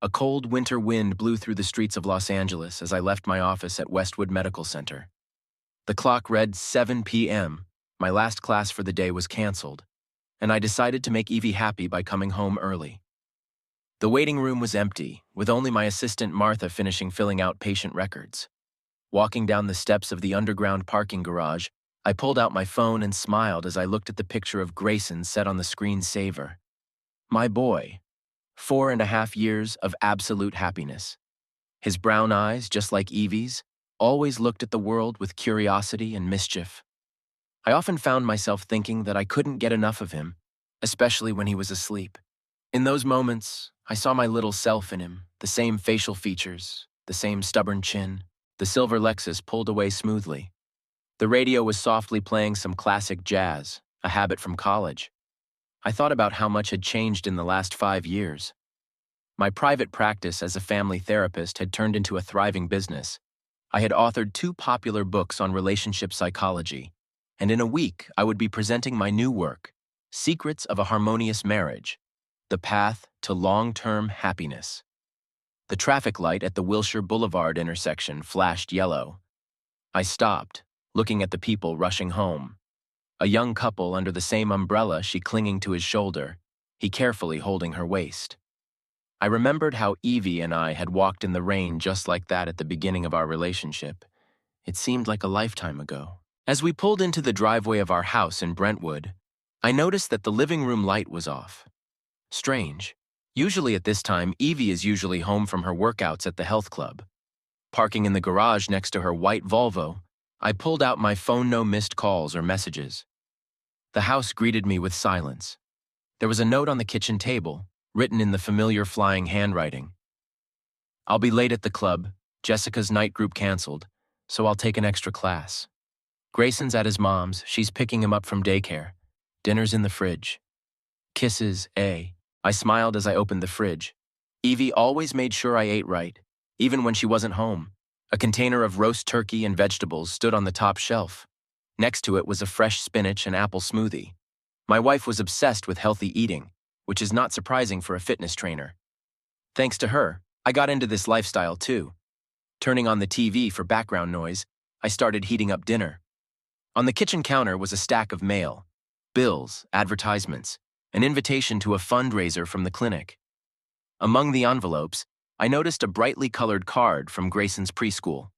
A cold winter wind blew through the streets of Los Angeles as I left my office at Westwood Medical Center. The clock read 7 p.m. My last class for the day was canceled, and I decided to make Evie happy by coming home early. The waiting room was empty, with only my assistant Martha finishing filling out patient records. Walking down the steps of the underground parking garage, I pulled out my phone and smiled as I looked at the picture of Grayson set on the screensaver. My boy. 4.5 years of absolute happiness. His brown eyes, just like Evie's, always looked at the world with curiosity and mischief. I often found myself thinking that I couldn't get enough of him, especially when he was asleep. In those moments, I saw my little self in him, the same facial features, the same stubborn chin. The silver Lexus pulled away smoothly. The radio was softly playing some classic jazz, a habit from college. I thought about how much had changed in the last 5 years. My private practice as a family therapist had turned into a thriving business. I had authored 2 popular books on relationship psychology, and in a week I would be presenting my new work, Secrets of a Harmonious Marriage, The Path to Long-Term Happiness. The traffic light at the Wilshire Boulevard intersection flashed yellow. I stopped, looking at the people rushing home. A young couple under the same umbrella, she clinging to his shoulder, he carefully holding her waist. I remembered how Evie and I had walked in the rain just like that at the beginning of our relationship. It seemed like a lifetime ago. As we pulled into the driveway of our house in Brentwood, I noticed that the living room light was off. Strange. Usually at this time, Evie is usually home from her workouts at the health club. Parking in the garage next to her white Volvo, I pulled out my phone. No missed calls or messages. The house greeted me with silence. There was a note on the kitchen table, written in the familiar flying handwriting. I'll be late at the club. Jessica's night group canceled, so I'll take an extra class. Grayson's at his mom's. She's picking him up from daycare. Dinner's in the fridge. Kisses, A. I smiled as I opened the fridge. Evie always made sure I ate right, even when she wasn't home. A container of roast turkey and vegetables stood on the top shelf. Next to it was a fresh spinach and apple smoothie. My wife was obsessed with healthy eating, which is not surprising for a fitness trainer. Thanks to her, I got into this lifestyle too. Turning on the TV for background noise, I started heating up dinner. On the kitchen counter was a stack of mail, bills, advertisements, an invitation to a fundraiser from the clinic. Among the envelopes, I noticed a brightly colored card from Grayson's preschool.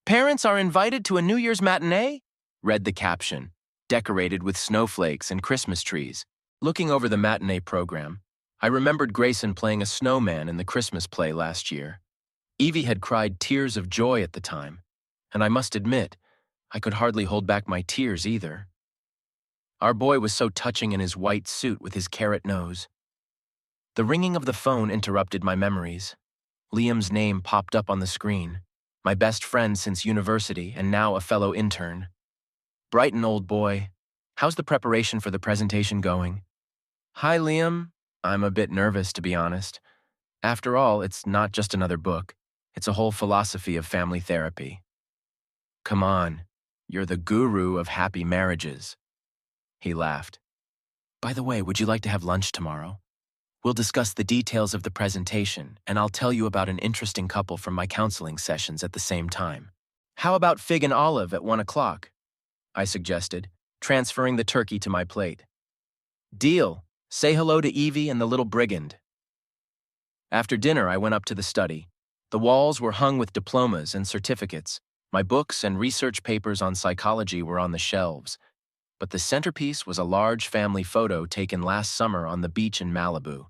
"Parents are invited to a New Year's matinee," read the caption, decorated with snowflakes and Christmas trees. Looking over the matinee program, I remembered Grayson playing a snowman in the Christmas play last year. Evie had cried tears of joy at the time, and I must admit, I could hardly hold back my tears either. Our boy was so touching in his white suit with his carrot nose. The ringing of the phone interrupted my memories. Liam's name popped up on the screen, my best friend since university and now a fellow intern. "Brighton, old boy. How's the preparation for the presentation going?" "Hi, Liam. I'm a bit nervous, to be honest. After all, it's not just another book. It's a whole philosophy of family therapy." "Come on. You're the guru of happy marriages." He laughed. "By the way, would you like to have lunch tomorrow? We'll discuss the details of the presentation, and I'll tell you about an interesting couple from my counseling sessions at the same time." "How about fig and olive at 1 o'clock?" I suggested, transferring the turkey to my plate. "Deal. Say hello to Evie and the little brigand." After dinner, I went up to the study. The walls were hung with diplomas and certificates. My books and research papers on psychology were on the shelves. But the centerpiece was a large family photo taken last summer on the beach in Malibu.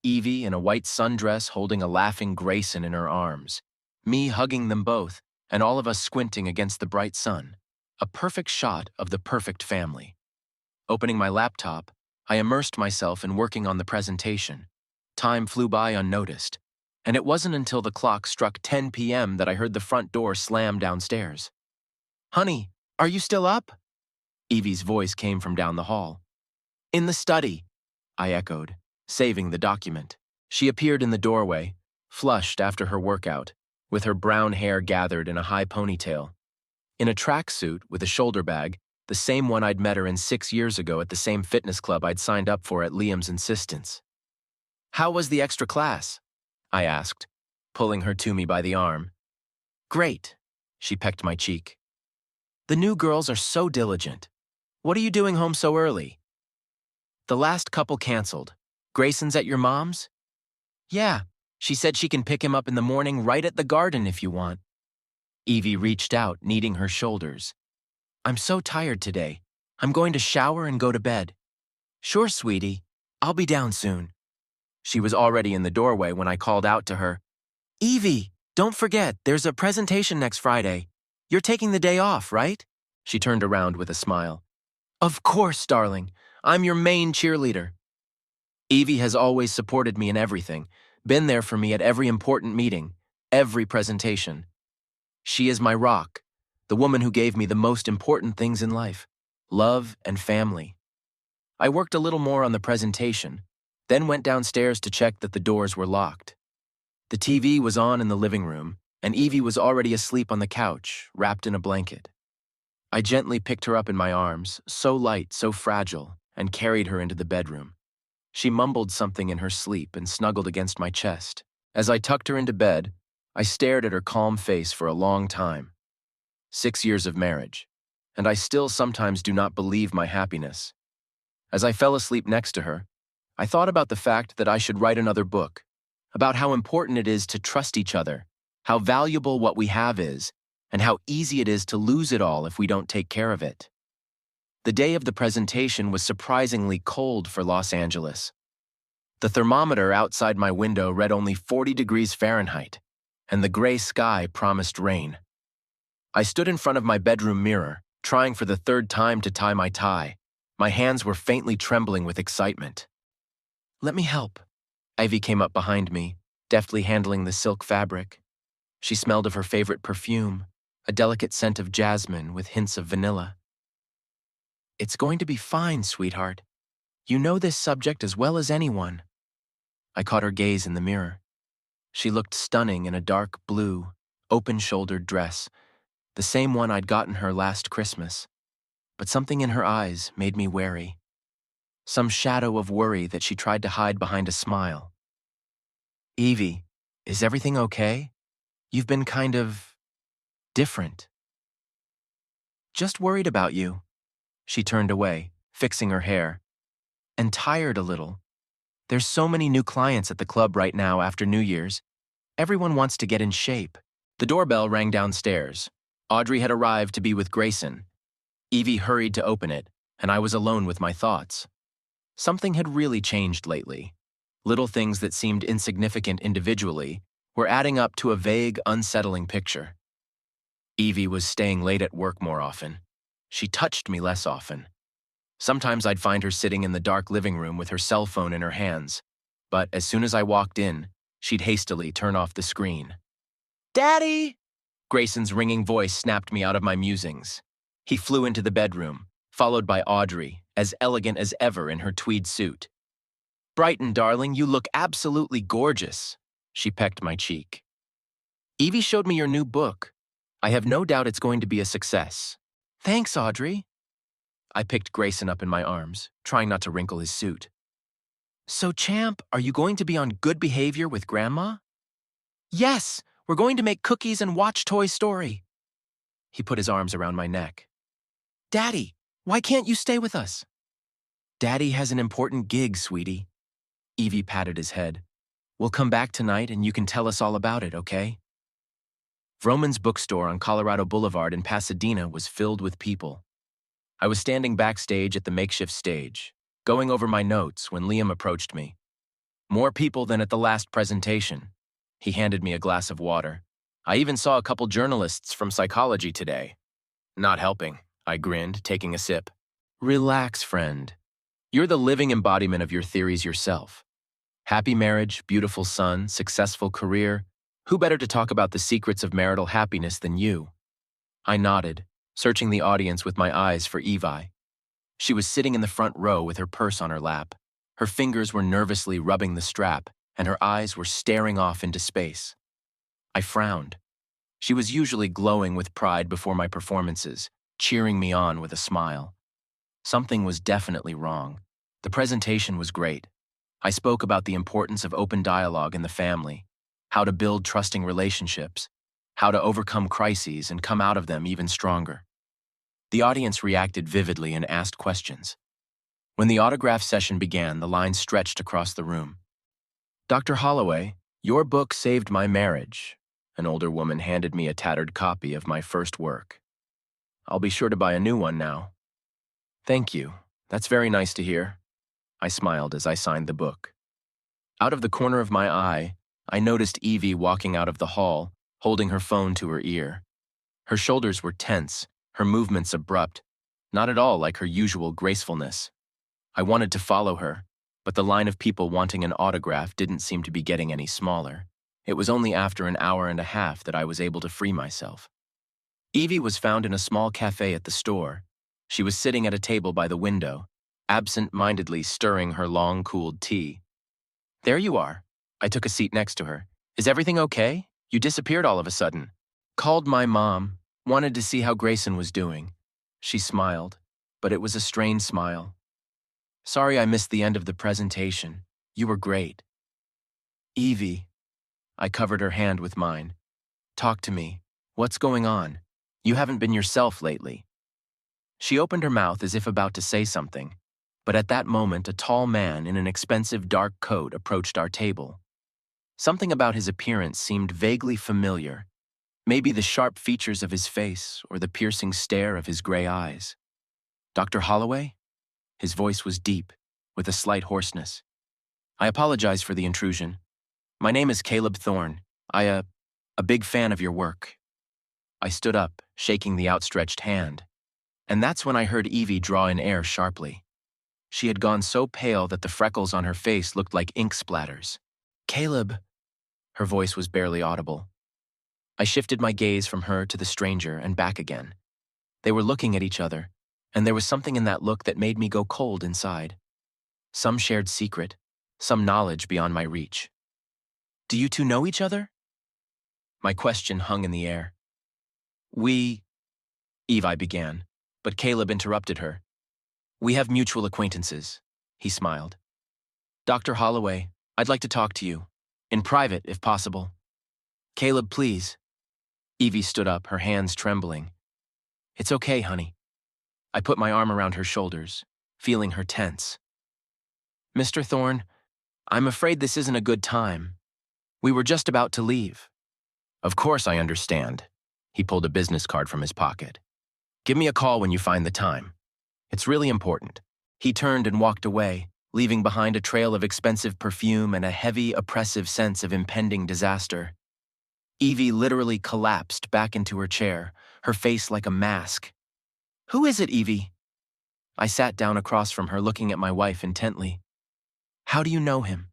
Evie in a white sundress holding a laughing Grayson in her arms. Me hugging them both, and all of us squinting against the bright sun. A perfect shot of the perfect family. Opening my laptop, I immersed myself in working on the presentation. Time flew by unnoticed, and it wasn't until the clock struck 10 p.m. that I heard the front door slam downstairs. "Honey, are you still up?" Evie's voice came from down the hall. "In the study," I echoed, saving the document. She appeared in the doorway, flushed after her workout, with her brown hair gathered in a high ponytail. In a tracksuit with a shoulder bag, the same one I'd met her in 6 years ago at the same fitness club I'd signed up for at Liam's insistence. "How was the extra class?" I asked, pulling her to me by the arm. Great, she pecked my cheek. The new girls are so diligent. What are you doing home so early? The last couple canceled. Grayson's at your mom's? Yeah, she said she can pick him up in the morning right at the garden if you want. Evie reached out, kneading her shoulders. I'm so tired today. I'm going to shower and go to bed. Sure, sweetie. I'll be down soon. She was already in the doorway when I called out to her. Evie, don't forget, there's a presentation next Friday. You're taking the day off, right? She turned around with a smile. Of course, darling. I'm your main cheerleader. Evie has always supported me in everything, been there for me at every important meeting, every presentation. She is my rock, the woman who gave me the most important things in life, love and family. I worked a little more on the presentation, then went downstairs to check that the doors were locked. The TV was on in the living room, and Evie was already asleep on the couch, wrapped in a blanket. I gently picked her up in my arms, so light, so fragile, and carried her into the bedroom. She mumbled something in her sleep and snuggled against my chest. As I tucked her into bed, I stared at her calm face for a long time. 6 years of marriage, and I still sometimes do not believe my happiness. As I fell asleep next to her, I thought about the fact that I should write another book, about how important it is to trust each other, how valuable what we have is, and how easy it is to lose it all if we don't take care of it. The day of the presentation was surprisingly cold for Los Angeles. The thermometer outside my window read only 40 degrees Fahrenheit, and the gray sky promised rain. I stood in front of my bedroom mirror, trying for the third time to tie my tie. My hands were faintly trembling with excitement. Let me help. Ivy came up behind me, deftly handling the silk fabric. She smelled of her favorite perfume, a delicate scent of jasmine with hints of vanilla. It's going to be fine, sweetheart. You know this subject as well as anyone. I caught her gaze in the mirror. She looked stunning in a dark blue, open-shouldered dress, the same one I'd gotten her last Christmas. But something in her eyes made me wary. Some shadow of worry that she tried to hide behind a smile. Evie, is everything okay? You've been kind of different. Just worried about you. She turned away, fixing her hair. And tired a little. There's so many new clients at the club right now after New Year's. Everyone wants to get in shape. The doorbell rang downstairs. Audrey had arrived to be with Grayson. Evie hurried to open it, and I was alone with my thoughts. Something had really changed lately. Little things that seemed insignificant individually were adding up to a vague, unsettling picture. Evie was staying late at work more often. She touched me less often. Sometimes I'd find her sitting in the dark living room with her cell phone in her hands, but as soon as I walked in, she'd hastily turn off the screen. Daddy! Grayson's ringing voice snapped me out of my musings. He flew into the bedroom, followed by Audrey, as elegant as ever in her tweed suit. Brighton, darling, you look absolutely gorgeous. She pecked my cheek. Evie showed me your new book. I have no doubt it's going to be a success. Thanks, Audrey. I picked Grayson up in my arms, trying not to wrinkle his suit. So, Champ, are you going to be on good behavior with Grandma? Yes, we're going to make cookies and watch Toy Story. He put his arms around my neck. Daddy, why can't you stay with us? Daddy has an important gig, sweetie. Evie patted his head. We'll come back tonight and you can tell us all about it, okay? Vroman's bookstore on Colorado Boulevard in Pasadena was filled with people. I was standing backstage at the makeshift stage, going over my notes when Liam approached me. More people than at the last presentation. He handed me a glass of water. I even saw a couple journalists from psychology today. Not helping, I grinned, taking a sip. Relax, friend. You're the living embodiment of your theories yourself. Happy marriage, beautiful son, successful career. Who better to talk about the secrets of marital happiness than you? I nodded, searching the audience with my eyes for Evie. She was sitting in the front row with her purse on her lap. Her fingers were nervously rubbing the strap, and her eyes were staring off into space. I frowned. She was usually glowing with pride before my performances, cheering me on with a smile. Something was definitely wrong. The presentation was great. I spoke about the importance of open dialogue in the family, how to build trusting relationships, how to overcome crises and come out of them even stronger. The audience reacted vividly and asked questions. When the autograph session began, the line stretched across the room. "Dr. Holloway, your book saved my marriage." An older woman handed me a tattered copy of my first work. "I'll be sure to buy a new one now." "Thank you. That's very nice to hear." I smiled as I signed the book. Out of the corner of my eye, I noticed Evie walking out of the hall, holding her phone to her ear. Her shoulders were tense, her movements abrupt, not at all like her usual gracefulness. I wanted to follow her, but the line of people wanting an autograph didn't seem to be getting any smaller. It was only after an hour and a half that I was able to free myself. Evie was found in a small cafe at the store. She was sitting at a table by the window, absent-mindedly stirring her long-cooled tea. "There you are." I took a seat next to her. "Is everything okay? You disappeared all of a sudden." "Called my mom. Wanted to see how Grayson was doing." She smiled, but it was a strained smile. "Sorry I missed the end of the presentation. You were great." "Evie." I covered her hand with mine. "Talk to me. What's going on? You haven't been yourself lately." She opened her mouth as if about to say something, but at that moment a tall man in an expensive dark coat approached our table. Something about his appearance seemed vaguely familiar, maybe the sharp features of his face or the piercing stare of his gray eyes. "Dr. Holloway?" His voice was deep, with a slight hoarseness. "I apologize for the intrusion. My name is Caleb Thorne. A big fan of your work." I stood up, shaking the outstretched hand, and that's when I heard Evie draw in air sharply. She had gone so pale that the freckles on her face looked like ink splatters. "Caleb," her voice was barely audible. I shifted my gaze from her to the stranger and back again. They were looking at each other, and there was something in that look that made me go cold inside. Some shared secret, some knowledge beyond my reach. "Do you two know each other?" My question hung in the air. Evi began, but Caleb interrupted her. "We have mutual acquaintances," he smiled. "Dr. Holloway, I'd like to talk to you. In private, if possible." "Caleb, please." Evie stood up, her hands trembling. "It's okay, honey." I put my arm around her shoulders, feeling her tense. "Mr. Thorne, I'm afraid this isn't a good time. We were just about to leave." "Of course I understand." He pulled a business card from his pocket. "Give me a call when you find the time. It's really important." He turned and walked away, leaving behind a trail of expensive perfume and a heavy, oppressive sense of impending disaster. Evie literally collapsed back into her chair, her face like a mask. "Who is it, Evie?" I sat down across from her, looking at my wife intently. "How do you know him?"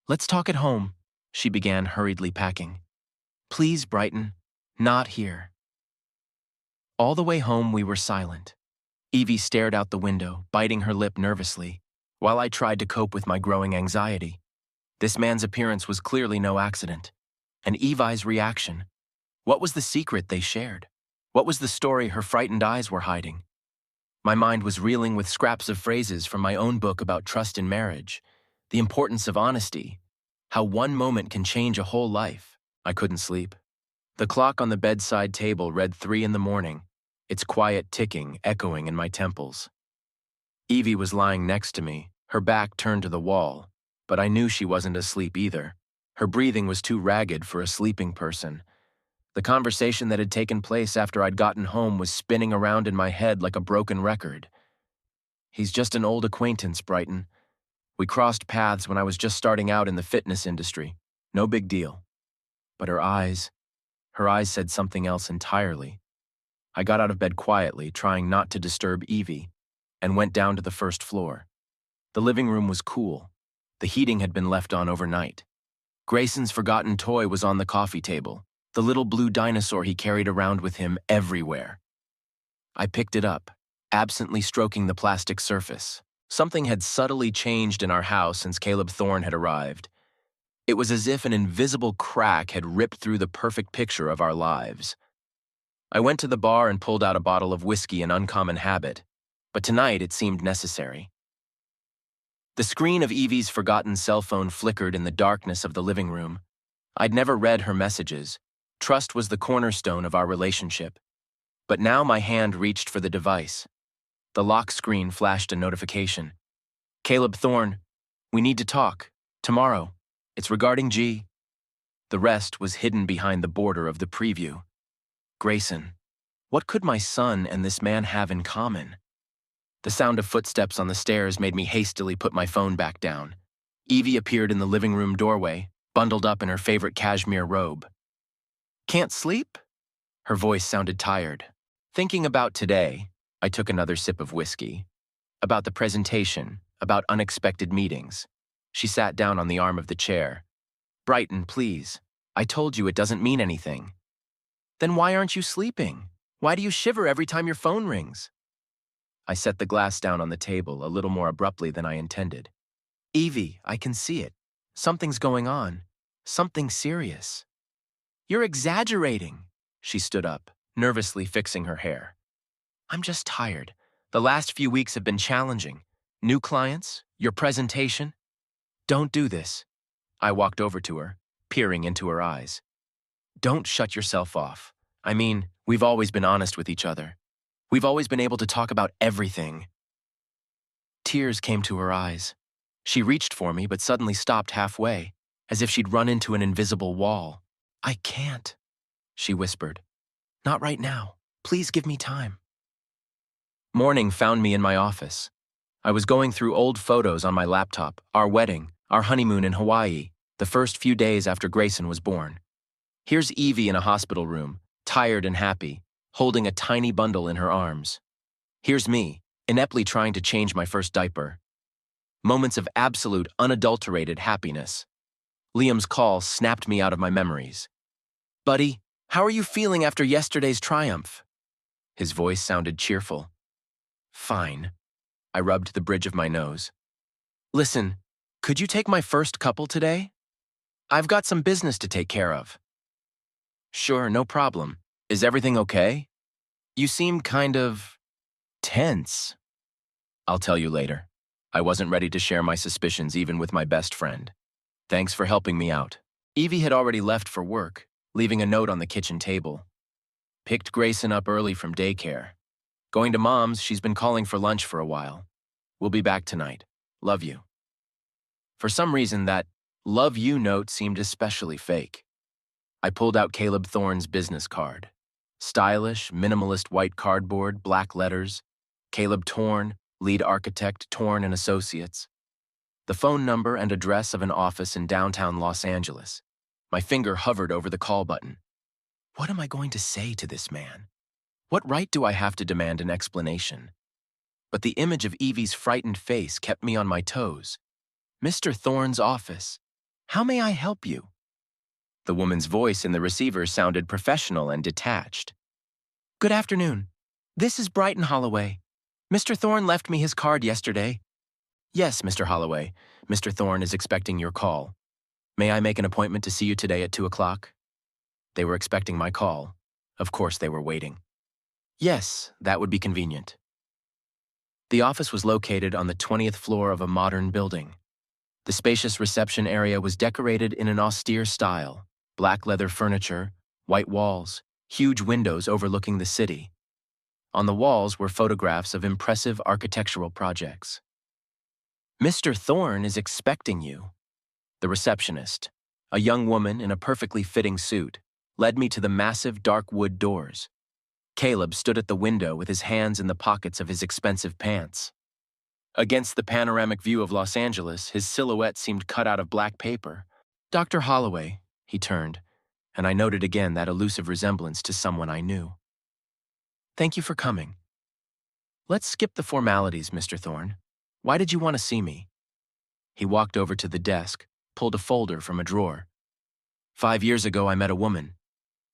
"Let's talk at home," she began, hurriedly packing. "Please, Brighton, not here." All the way home we were silent. Evie stared out the window, biting her lip nervously, while I tried to cope with my growing anxiety. This man's appearance was clearly no accident. And Evi's reaction. What was the secret they shared? What was the story her frightened eyes were hiding? My mind was reeling with scraps of phrases from my own book about trust in marriage, the importance of honesty, how one moment can change a whole life. I couldn't sleep. The clock on the bedside table read 3 in the morning, its quiet ticking echoing in my temples. Evie was lying next to me, her back turned to the wall, but I knew she wasn't asleep either. Her breathing was too ragged for a sleeping person. The conversation that had taken place after I'd gotten home was spinning around in my head like a broken record. "He's just an old acquaintance, Brighton. We crossed paths when I was just starting out in the fitness industry. No big deal." But her eyes said something else entirely. I got out of bed quietly, trying not to disturb Evie, and went down to the first floor. The living room was cool. The heating had been left on overnight. Grayson's forgotten toy was on the coffee table, the little blue dinosaur he carried around with him everywhere. I picked it up, absently stroking the plastic surface. Something had subtly changed in our house since Caleb Thorne had arrived. It was as if an invisible crack had ripped through the perfect picture of our lives. I went to the bar and pulled out a bottle of whiskey, an uncommon habit, but tonight it seemed necessary. The screen of Evie's forgotten cell phone flickered in the darkness of the living room. I'd never read her messages. Trust was the cornerstone of our relationship. But now my hand reached for the device. The lock screen flashed a notification. Caleb Thorne, we need to talk. Tomorrow. It's regarding G. The rest was hidden behind the border of the preview. Grayson. What could my son and this man have in common? The sound of footsteps on the stairs made me hastily put my phone back down. Evie appeared in the living room doorway, bundled up in her favorite cashmere robe. Can't sleep? Her voice sounded tired. Thinking about today, I took another sip of whiskey. About the presentation, about unexpected meetings. She sat down on the arm of the chair. Brighton, please. I told you it doesn't mean anything. Then why aren't you sleeping? Why do you shiver every time your phone rings? I set the glass down on the table a little more abruptly than I intended. Evie, I can see it. Something's going on. Something serious. You're exaggerating. She stood up, nervously fixing her hair. I'm just tired. The last few weeks have been challenging. New clients, your presentation. Don't do this. I walked over to her, peering into her eyes. Don't shut yourself off. I mean, we've always been honest with each other. We've always been able to talk about everything. Tears came to her eyes. She reached for me, but suddenly stopped halfway, as if she'd run into an invisible wall. I can't, she whispered. Not right now. Please give me time. Morning found me in my office. I was going through old photos on my laptop, our wedding, our honeymoon in Hawaii, the first few days after Grayson was born. Here's Evie in a hospital room, tired and happy, holding a tiny bundle in her arms. Here's me, ineptly trying to change my first diaper. Moments of absolute, unadulterated happiness. Liam's call snapped me out of my memories. Buddy, how are you feeling after yesterday's triumph? His voice sounded cheerful. Fine. I rubbed the bridge of my nose. Listen, could you take my first couple today? I've got some business to take care of. Sure, no problem. Is everything okay? You seem kind of tense. I'll tell you later. I wasn't ready to share my suspicions even with my best friend. Thanks for helping me out. Evie had already left for work, leaving a note on the kitchen table. Picked Grayson up early from daycare. Going to Mom's, she's been calling for lunch for a while. We'll be back tonight. Love you. For some reason, that love you note seemed especially fake. I pulled out Caleb Thorne's business card. Stylish, minimalist white cardboard, black letters. Caleb Thorne, lead architect, Thorne and Associates. The phone number and address of an office in downtown Los Angeles. My finger hovered over the call button. What am I going to say to this man? What right do I have to demand an explanation? But the image of Evie's frightened face kept me on my toes. Mr. Thorne's office. How may I help you? The woman's voice in the receiver sounded professional and detached. Good afternoon. This is Brighton Holloway. Mr. Thorne left me his card yesterday. Yes, Mr. Holloway. Mr. Thorne is expecting your call. May I make an appointment to see you today at 2 o'clock? They were expecting my call. Of course they were waiting. Yes, that would be convenient. The office was located on the 20th floor of a modern building. The spacious reception area was decorated in an austere style, black leather furniture, white walls, huge windows overlooking the city. On the walls were photographs of impressive architectural projects. Mr. Thorne is expecting you. The receptionist, a young woman in a perfectly fitting suit, led me to the massive dark wood doors. Caleb stood at the window with his hands in the pockets of his expensive pants. Against the panoramic view of Los Angeles, his silhouette seemed cut out of black paper. Dr. Holloway, he turned, and I noted again that elusive resemblance to someone I knew. Thank you for coming. Let's skip the formalities, Mr. Thorne. Why did you want to see me? He walked over to the desk, pulled a folder from a drawer. 5 years ago, I met a woman.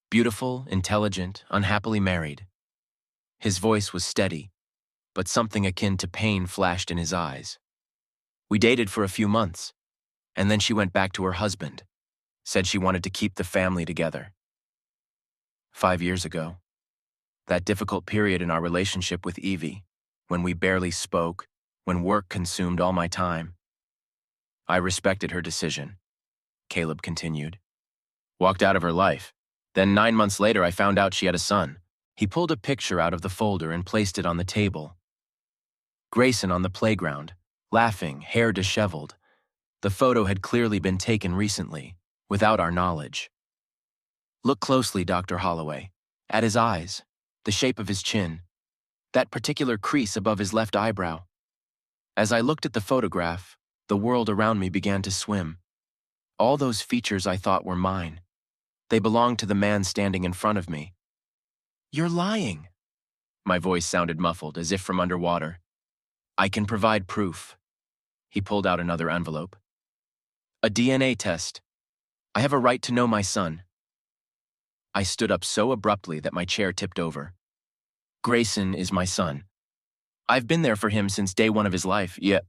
Beautiful, intelligent, unhappily married. His voice was steady, but something akin to pain flashed in his eyes. We dated for a few months, and then she went back to her husband, said she wanted to keep the family together. 5 years ago, that difficult period in our relationship with Evie, when we barely spoke, when work consumed all my time. I respected her decision, Caleb continued. Walked out of her life. Then 9 months later, I found out she had a son. He pulled a picture out of the folder and placed it on the table. Grayson on the playground, laughing, hair disheveled. The photo had clearly been taken recently, without our knowledge. Look closely, Dr. Holloway, at his eyes, the shape of his chin, that particular crease above his left eyebrow. As I looked at the photograph, the world around me began to swim. All those features I thought were mine. They belonged to the man standing in front of me. You're lying. My voice sounded muffled, as if from underwater. I can provide proof. He pulled out another envelope. A DNA test. I have a right to know my son. I stood up so abruptly that my chair tipped over. Grayson is my son. I've been there for him since day one of his life. Yeah,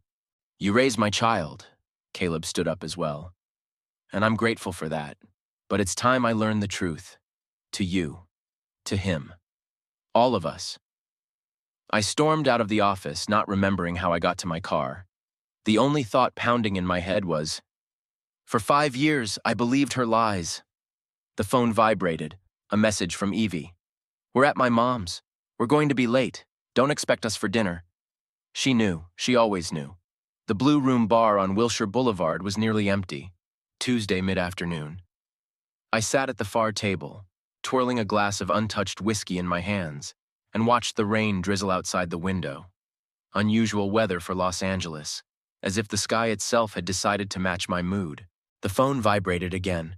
you raised my child. Caleb stood up as well. And I'm grateful for that. But it's time I learned the truth. To you. To him. All of us. I stormed out of the office, not remembering how I got to my car. The only thought pounding in my head was, for 5 years, I believed her lies. The phone vibrated, a message from Evie. We're at my mom's. We're going to be late. Don't expect us for dinner. She knew. She always knew. The Blue Room bar on Wilshire Boulevard was nearly empty. Tuesday mid-afternoon. I sat at the far table, twirling a glass of untouched whiskey in my hands, and watched the rain drizzle outside the window. Unusual weather for Los Angeles, as if the sky itself had decided to match my mood. The phone vibrated again.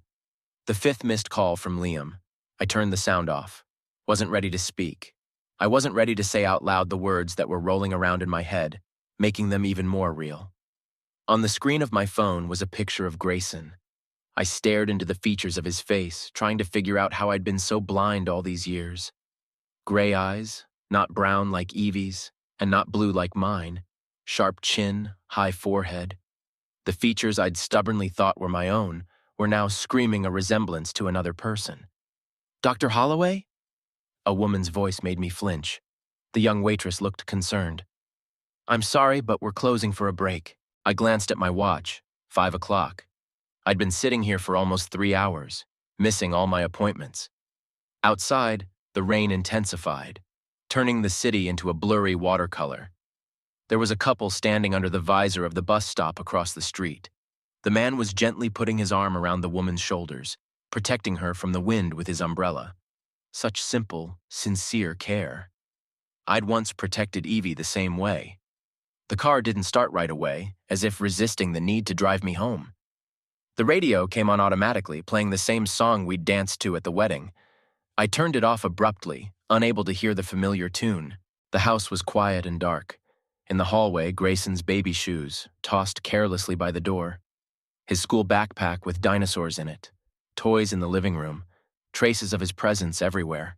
The 5th missed call from Liam. I turned the sound off. Wasn't ready to speak. I wasn't ready to say out loud the words that were rolling around in my head, making them even more real. On the screen of my phone was a picture of Grayson. I stared into the features of his face, trying to figure out how I'd been so blind all these years. Gray eyes, not brown like Evie's, and not blue like mine. Sharp chin, high forehead. The features I'd stubbornly thought were my own were now screaming a resemblance to another person. Dr. Holloway? A woman's voice made me flinch. The young waitress looked concerned. I'm sorry, but we're closing for a break. I glanced at my watch. 5 o'clock. I'd been sitting here for almost 3 hours, missing all my appointments. Outside, the rain intensified, turning the city into a blurry watercolor. There was a couple standing under the visor of the bus stop across the street. The man was gently putting his arm around the woman's shoulders, protecting her from the wind with his umbrella. Such simple, sincere care. I'd once protected Evie the same way. The car didn't start right away, as if resisting the need to drive me home. The radio came on automatically, playing the same song we'd danced to at the wedding. I turned it off abruptly, unable to hear the familiar tune. The house was quiet and dark. In the hallway, Grayson's baby shoes, tossed carelessly by the door. His school backpack with dinosaurs in it. Toys in the living room. Traces of his presence everywhere.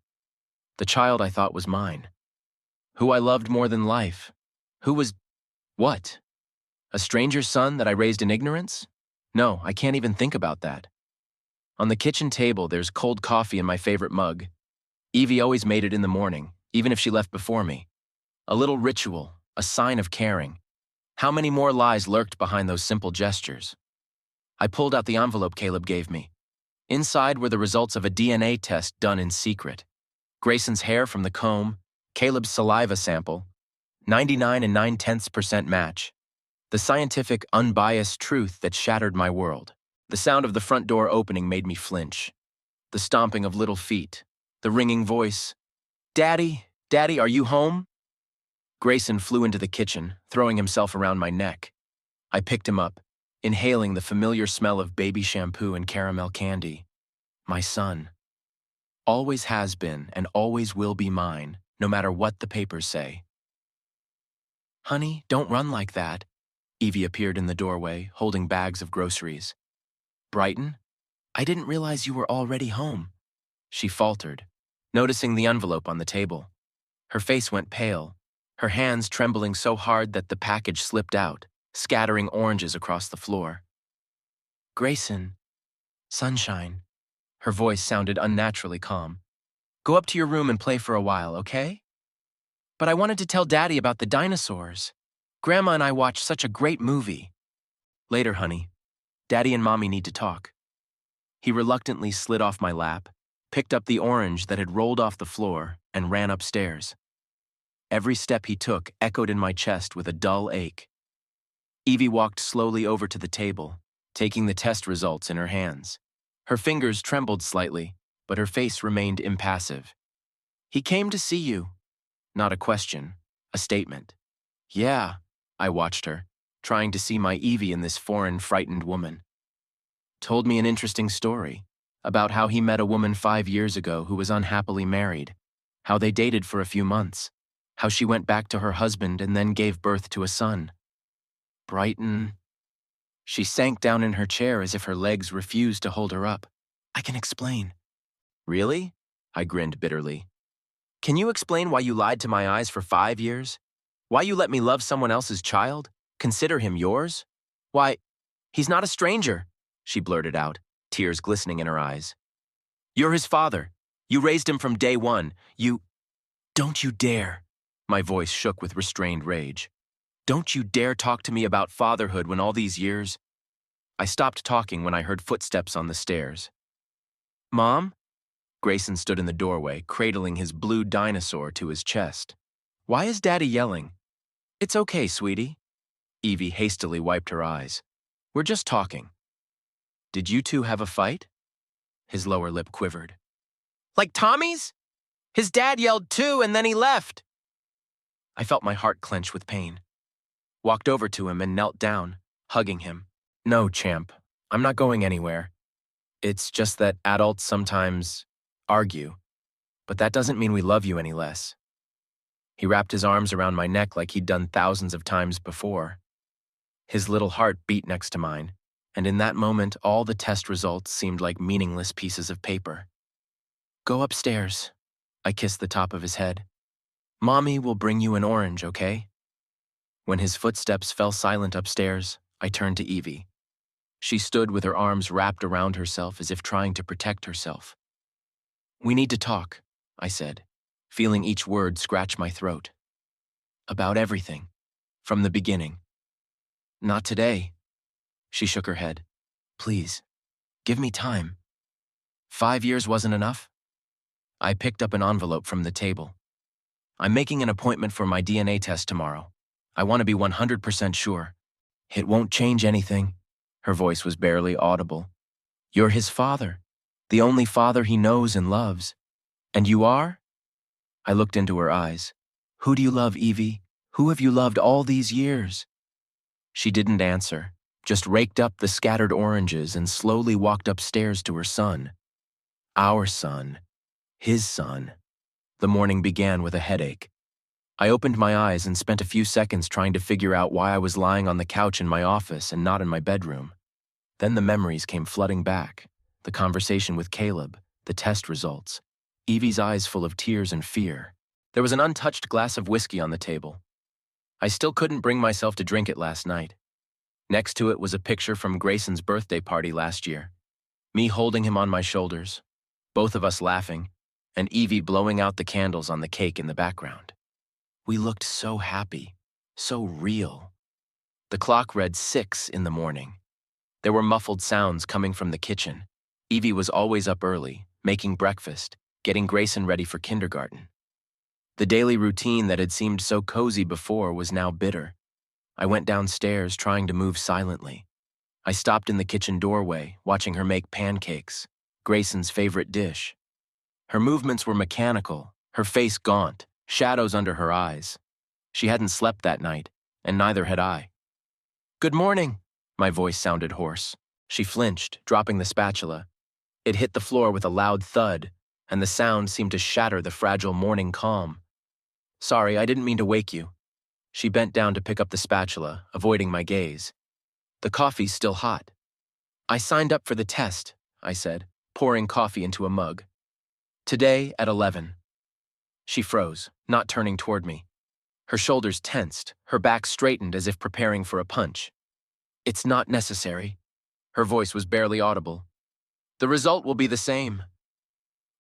The child I thought was mine. Who I loved more than life. Who was... what? A stranger's son that I raised in ignorance? No, I can't even think about that. On the kitchen table, there's cold coffee in my favorite mug. Evie always made it in the morning, even if she left before me. A little ritual, a sign of caring. How many more lies lurked behind those simple gestures? I pulled out the envelope Caleb gave me. Inside were the results of a DNA test done in secret. Grayson's hair from the comb, Caleb's saliva sample, 99 and 9/10% match. The scientific, unbiased truth that shattered my world. The sound of the front door opening made me flinch. The stomping of little feet. The ringing voice. Daddy, Daddy, are you home? Grayson flew into the kitchen, throwing himself around my neck. I picked him up, inhaling the familiar smell of baby shampoo and caramel candy. My son. Always has been and always will be mine, no matter what the papers say. Honey, don't run like that. Evie appeared in the doorway, holding bags of groceries. Brighton? I didn't realize you were already home. She faltered, noticing the envelope on the table. Her face went pale, her hands trembling so hard that the package slipped out, scattering oranges across the floor. Grayson. Sunshine. Her voice sounded unnaturally calm. Go up to your room and play for a while, okay? But I wanted to tell Daddy about the dinosaurs. Grandma and I watched such a great movie. Later, honey. Daddy and Mommy need to talk. He reluctantly slid off my lap, picked up the orange that had rolled off the floor, and ran upstairs. Every step he took echoed in my chest with a dull ache. Evie walked slowly over to the table, taking the test results in her hands. Her fingers trembled slightly, but her face remained impassive. "He came to see you." Not a question, a statement. "Yeah," I watched her, trying to see my Evie in this foreign, frightened woman. "Told me an interesting story about how he met a woman 5 years ago who was unhappily married, how they dated for a few months, how she went back to her husband and then gave birth to a son. Brighton." She sank down in her chair as if her legs refused to hold her up. "I can explain." "Really?" I grinned bitterly. "Can you explain why you lied to my eyes for 5 years? Why you let me love someone else's child? Consider him yours? Why, he's not a stranger," she blurted out, tears glistening in her eyes. "You're his father. You raised him from day one. Don't you dare." My voice shook with restrained rage. "Don't you dare talk to me about fatherhood when all these years—" I stopped talking when I heard footsteps on the stairs. "Mom?" Grayson stood in the doorway, cradling his blue dinosaur to his chest. "Why is Daddy yelling?" "It's okay, sweetie." Evie hastily wiped her eyes. "We're just talking." "Did you two have a fight?" His lower lip quivered. "Like Tommy's? His dad yelled too, and then he left." I felt my heart clench with pain. Walked over to him and knelt down, hugging him. "No, champ, I'm not going anywhere. It's just that adults sometimes argue, but that doesn't mean we love you any less." He wrapped his arms around my neck like he'd done thousands of times before. His little heart beat next to mine, and in that moment all the test results seemed like meaningless pieces of paper. "Go upstairs." I kissed the top of his head. "Mommy will bring you an orange, okay?" When his footsteps fell silent upstairs, I turned to Evie. She stood with her arms wrapped around herself as if trying to protect herself. "We need to talk," I said, feeling each word scratch my throat. "About everything, from the beginning." "Not today." She shook her head. "Please, give me time." 5 years wasn't enough? I picked up an envelope from the table. "I'm making an appointment for my DNA test tomorrow. I want to be 100% sure. It won't change anything." Her voice was barely audible. "You're his father, the only father he knows and loves. And you are?" I looked into her eyes. "Who do you love, Evie? Who have you loved all these years?" She didn't answer, just raked up the scattered oranges and slowly walked upstairs to her son. Our son. His son. The morning began with a headache. I opened my eyes and spent a few seconds trying to figure out why I was lying on the couch in my office and not in my bedroom. Then the memories came flooding back. The conversation with Caleb, the test results, Evie's eyes full of tears and fear. There was an untouched glass of whiskey on the table. I still couldn't bring myself to drink it last night. Next to it was a picture from Grayson's birthday party last year. Me holding him on my shoulders, both of us laughing, and Evie blowing out the candles on the cake in the background. We looked so happy, so real. The clock read 6 in the morning. There were muffled sounds coming from the kitchen. Evie was always up early, making breakfast, getting Grayson ready for kindergarten. The daily routine that had seemed so cozy before was now bitter. I went downstairs, trying to move silently. I stopped in the kitchen doorway, watching her make pancakes, Grayson's favorite dish. Her movements were mechanical, her face gaunt, shadows under her eyes. She hadn't slept that night, and neither had I. "Good morning," my voice sounded hoarse. She flinched, dropping the spatula. It hit the floor with a loud thud, and the sound seemed to shatter the fragile morning calm. "Sorry, I didn't mean to wake you." She bent down to pick up the spatula, avoiding my gaze. "The coffee's still hot." "I signed up for the test," I said, pouring coffee into a mug. "Today at 11. She froze, not turning toward me. Her shoulders tensed, her back straightened as if preparing for a punch. "It's not necessary." Her voice was barely audible. "The result will be the same.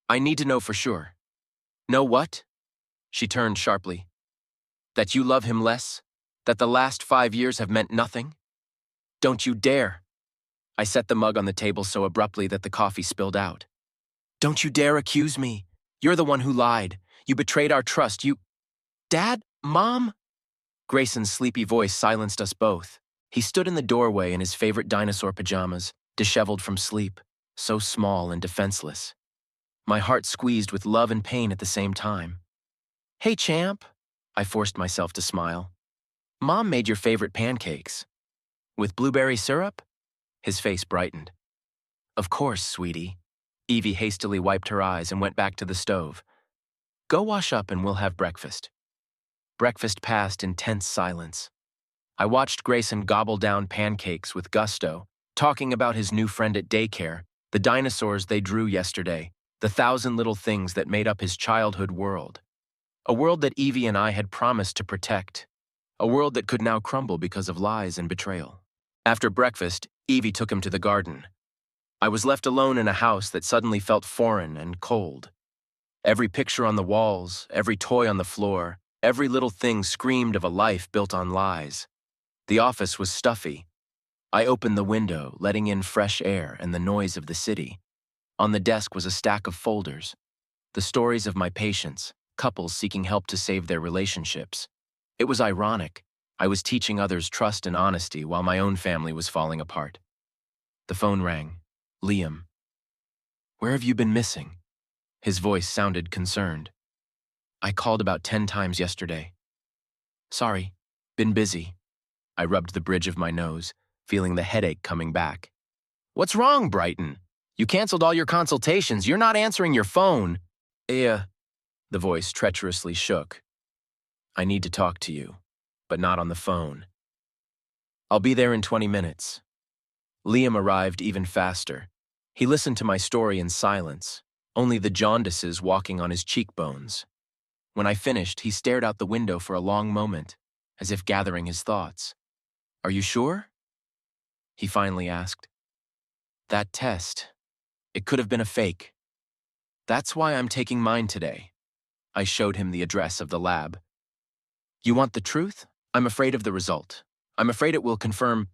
I need to know for sure." "Know what?" She turned sharply. "That you love him less? That the last 5 years have meant nothing? Don't you dare." I set the mug on the table so abruptly that the coffee spilled out. Don't you dare accuse me. You're the one who lied. You betrayed our trust. Dad? Mom? Grayson's sleepy voice silenced us both. He stood in the doorway in his favorite dinosaur pajamas, disheveled from sleep, so small and defenseless. My heart squeezed with love and pain at the same time. Hey, champ. I forced myself to smile. Mom made your favorite pancakes. With blueberry syrup? His face brightened. Of course, sweetie. Evie hastily wiped her eyes and went back to the stove. Go wash up and we'll have breakfast. Breakfast passed in tense silence. I watched Grayson gobble down pancakes with gusto, talking about his new friend at daycare, the dinosaurs they drew yesterday, the 1,000 little things that made up his childhood world. A world that Evie and I had promised to protect. A world that could now crumble because of lies and betrayal. After breakfast, Evie took him to the garden. I was left alone in a house that suddenly felt foreign and cold. Every picture on the walls, every toy on the floor, every little thing screamed of a life built on lies. The office was stuffy. I opened the window, letting in fresh air and the noise of the city. On the desk was a stack of folders. The stories of my patients, couples seeking help to save their relationships. It was ironic. I was teaching others trust and honesty while my own family was falling apart. The phone rang. Liam. Where have you been missing? His voice sounded concerned. I called about 10 times yesterday. Sorry, been busy. I rubbed the bridge of my nose, feeling the headache coming back. What's wrong, Brighton? You canceled all your consultations. You're not answering your phone. The voice treacherously shook. I need to talk to you, but not on the phone. I'll be there in 20 minutes. Liam arrived even faster. He listened to my story in silence, only the jaundices walking on his cheekbones. When I finished, he stared out the window for a long moment, as if gathering his thoughts. Are you sure? He finally asked. That test, it could have been a fake. That's why I'm taking mine today. I showed him the address of the lab. You want the truth? I'm afraid of the result. I'm afraid it will confirm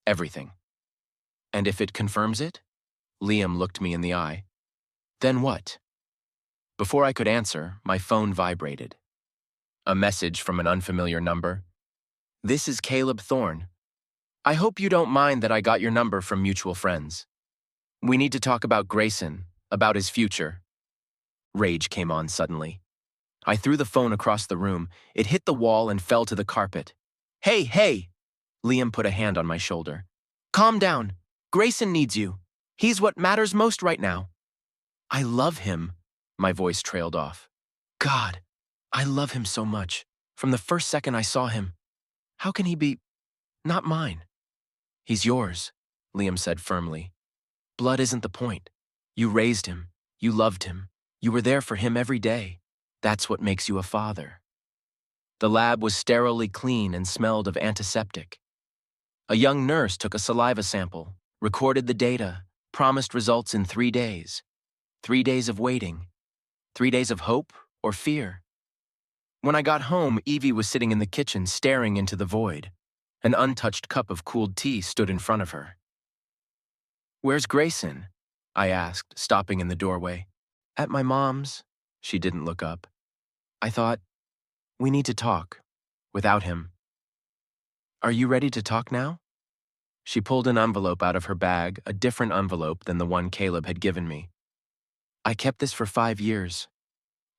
everything. And if it confirms it? Liam looked me in the eye. Then what? Before I could answer, my phone vibrated. A message from an unfamiliar number. This is Caleb Thorne. I hope you don't mind that I got your number from mutual friends. We need to talk about Grayson, about his future. Rage came on suddenly. I threw the phone across the room. It hit the wall and fell to the carpet. Hey! Liam put a hand on my shoulder. Calm down. Grayson needs you. He's what matters most right now. I love him. My voice trailed off. God, I love him so much. From the first second I saw him. How can he be not mine? He's yours, Liam said firmly. Blood isn't the point. You raised him. You loved him. You were there for him every day. That's what makes you a father. The lab was sterilely clean and smelled of antiseptic. A young nurse took a saliva sample, recorded the data, promised results in 3 days. 3 days of waiting. 3 days of hope or fear. When I got home, Evie was sitting in the kitchen staring into the void. An untouched cup of cooled tea stood in front of her. Where's Grayson? I asked, stopping in the doorway. At my mom's. She didn't look up. I thought, we need to talk. Without him. Are you ready to talk now? She pulled an envelope out of her bag, a different envelope than the one Caleb had given me. I kept this for 5 years.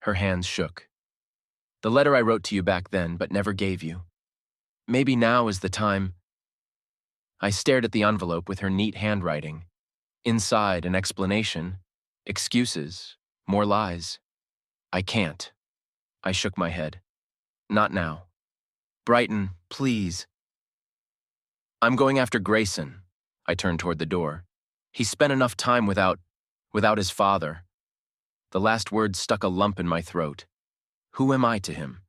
Her hands shook. The letter I wrote to you back then, but never gave you. Maybe now is the time. I stared at the envelope with her neat handwriting. Inside, an explanation. Excuses. More lies. I can't. I shook my head. Not now. Brighton, please. I'm going after Grayson. I turned toward the door. He spent enough time without his father. The last word stuck a lump in my throat. Who am I to him?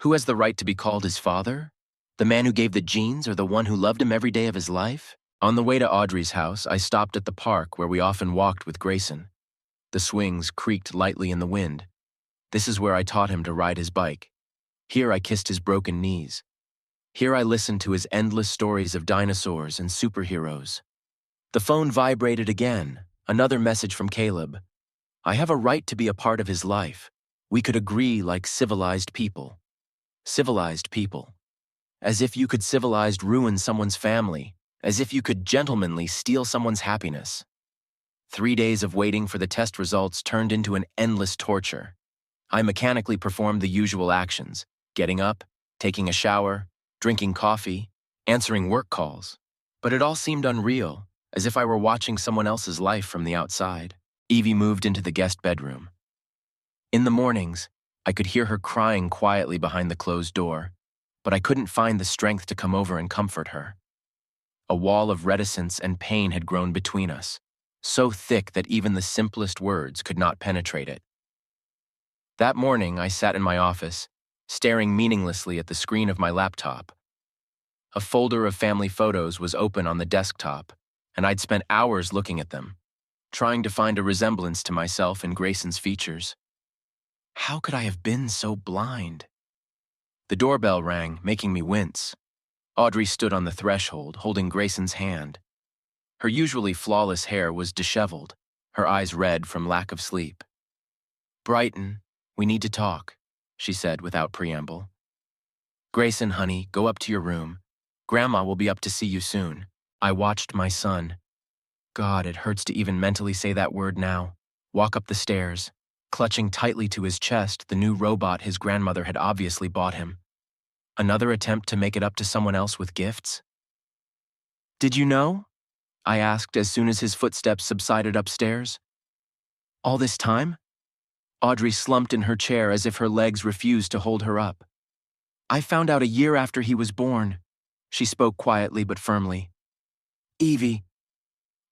Who has the right to be called his father? The man who gave the genes or the one who loved him every day of his life? On the way to Audrey's house, I stopped at the park where we often walked with Grayson. The swings creaked lightly in the wind. This is where I taught him to ride his bike. Here I kissed his broken knees. Here I listened to his endless stories of dinosaurs and superheroes. The phone vibrated again, another message from Caleb. I have a right to be a part of his life. We could agree like civilized people. Civilized people. As if you could civilized ruin someone's family, as if you could gentlemanly steal someone's happiness. 3 days of waiting for the test results turned into an endless torture. I mechanically performed the usual actions, getting up, taking a shower, drinking coffee, answering work calls. But it all seemed unreal, as if I were watching someone else's life from the outside. Evie moved into the guest bedroom. In the mornings, I could hear her crying quietly behind the closed door, but I couldn't find the strength to come over and comfort her. A wall of reticence and pain had grown between us, so thick that even the simplest words could not penetrate it. That morning, I sat in my office, staring meaninglessly at the screen of my laptop. A folder of family photos was open on the desktop, and I'd spent hours looking at them, trying to find a resemblance to myself in Grayson's features. How could I have been so blind? The doorbell rang, making me wince. Audrey stood on the threshold, holding Grayson's hand. Her usually flawless hair was disheveled, her eyes red from lack of sleep. "Brighton, we need to talk," she said without preamble. "Grayson, honey, go up to your room. Grandma will be up to see you soon." I watched my son. God, it hurts to even mentally say that word now. Walk up the stairs, clutching tightly to his chest the new robot his grandmother had obviously bought him. Another attempt to make it up to someone else with gifts? "Did you know?" I asked as soon as his footsteps subsided upstairs. "All this time?" Audrey slumped in her chair as if her legs refused to hold her up. "I found out a year after he was born." She spoke quietly but firmly. "Evie."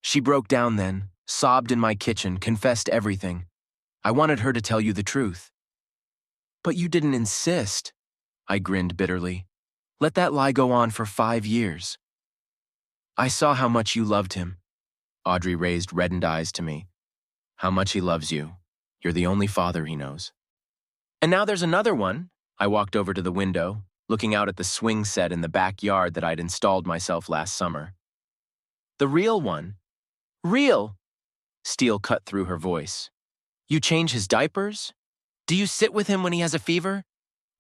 She broke down then, sobbed in my kitchen, confessed everything. I wanted her to tell you the truth. "But you didn't insist," I grinned bitterly. "Let that lie go on for 5 years." "I saw how much you loved him." Audrey raised reddened eyes to me. "How much he loves you. You're the only father he knows." "And now there's another one." I walked over to the window, looking out at the swing set in the backyard that I'd installed myself last summer. "The real one." "Real?" Steel cut through her voice. "You change his diapers? Do you sit with him when he has a fever?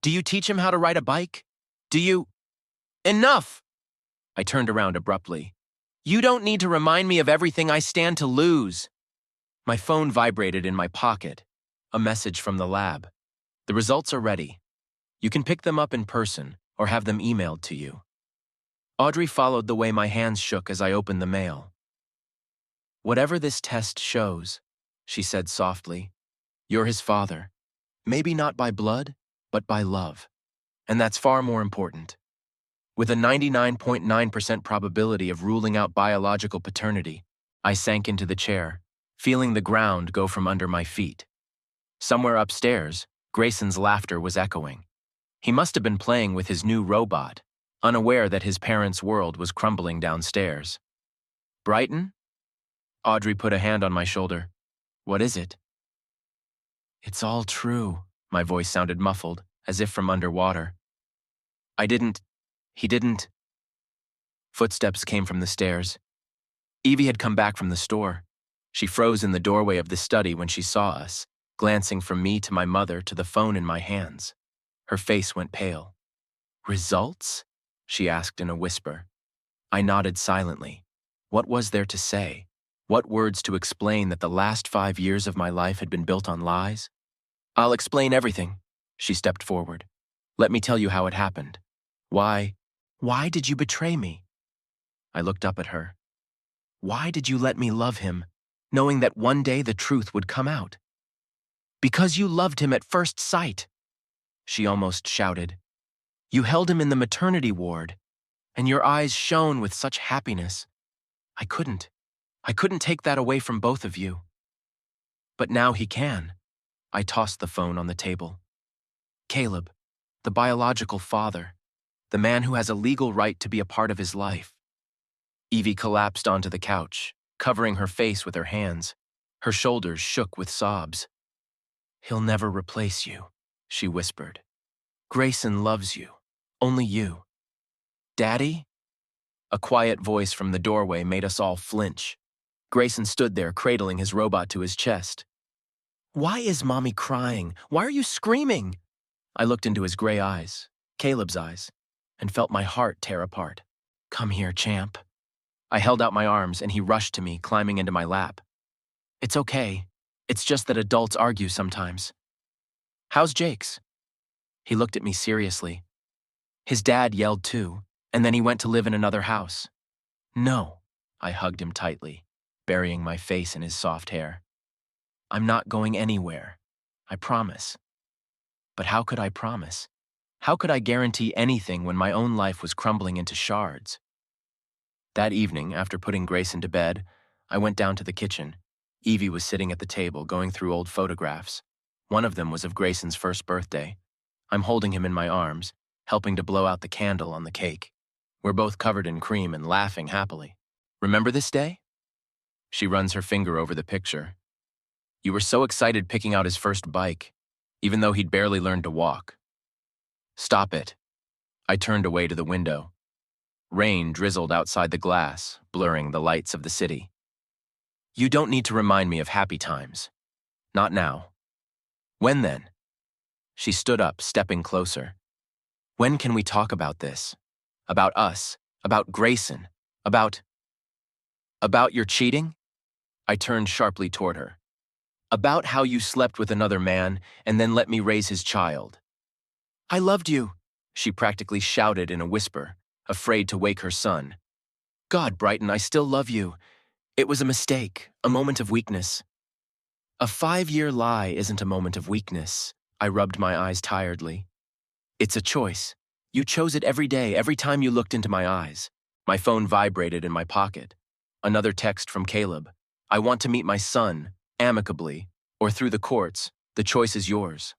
Do you teach him how to ride a bike? Do you—" "Enough!" I turned around abruptly. "You don't need to remind me of everything I stand to lose." My phone vibrated in my pocket. A message from the lab. "The results are ready. You can pick them up in person or have them emailed to you." Audrey followed the way my hands shook as I opened the mail. "Whatever this test shows," she said softly, "you're his father. Maybe not by blood, but by love. And that's far more important." With a 99.9% probability of ruling out biological paternity, I sank into the chair, feeling the ground go from under my feet. Somewhere upstairs, Grayson's laughter was echoing. He must have been playing with his new robot, unaware that his parents' world was crumbling downstairs. "Brighton?" Audrey put a hand on my shoulder. "What is it?" "It's all true." My voice sounded muffled, as if from underwater. He didn't. Footsteps came from the stairs. Evie had come back from the store. She froze in the doorway of the study when she saw us, glancing from me to my mother to the phone in my hands. Her face went pale. "Results?" she asked in a whisper. I nodded silently. What was there to say? What words to explain that the last 5 years of my life had been built on lies? "I'll explain everything." She stepped forward. "Let me tell you how it happened. Why did you betray me?" I looked up at her. "Why did you let me love him, knowing that one day the truth would come out?" "Because you loved him at first sight," she almost shouted. "You held him in the maternity ward, and your eyes shone with such happiness. I couldn't take that away from both of you. But now he can." I tossed the phone on the table. "Caleb, the biological father, the man who has a legal right to be a part of his life." Evie collapsed onto the couch, covering her face with her hands. Her shoulders shook with sobs. "He'll never replace you," she whispered. "Grayson loves you. Only you." "Daddy?" A quiet voice from the doorway made us all flinch. Grayson stood there, cradling his robot to his chest. "Why is Mommy crying? Why are you screaming?" I looked into his gray eyes, Caleb's eyes, and felt my heart tear apart. "Come here, champ." I held out my arms, and he rushed to me, climbing into my lap. "It's okay. It's just that adults argue sometimes." "How's Jake's?" He looked at me seriously. "His dad yelled too, and then he went to live in another house." "No." I hugged him tightly, burying my face in his soft hair. "I'm not going anywhere. I promise." But how could I promise? How could I guarantee anything when my own life was crumbling into shards? That evening, after putting Grayson to bed, I went down to the kitchen. Evie was sitting at the table, going through old photographs. One of them was of Grayson's first birthday. I'm holding him in my arms, helping to blow out the candle on the cake. We're both covered in cream and laughing happily. "Remember this day?" She runs her finger over the picture. "You were so excited picking out his first bike, even though he'd barely learned to walk." "Stop it." I turned away to the window. Rain drizzled outside the glass, blurring the lights of the city. "You don't need to remind me of happy times. Not now." "When then?" She stood up, stepping closer. "When can we talk about this? About us? About Grayson? About your cheating?" I turned sharply toward her. "About how you slept with another man and then let me raise his child." "I loved you," she practically shouted in a whisper, afraid to wake her son. "God, Brighton, I still love you. It was a mistake, a moment of weakness." "A 5-year lie isn't a moment of weakness." I rubbed my eyes tiredly. "It's a choice. You chose it every day, every time you looked into my eyes." My phone vibrated in my pocket. Another text from Caleb. "I want to meet my son, amicably, or through the courts. The choice is yours."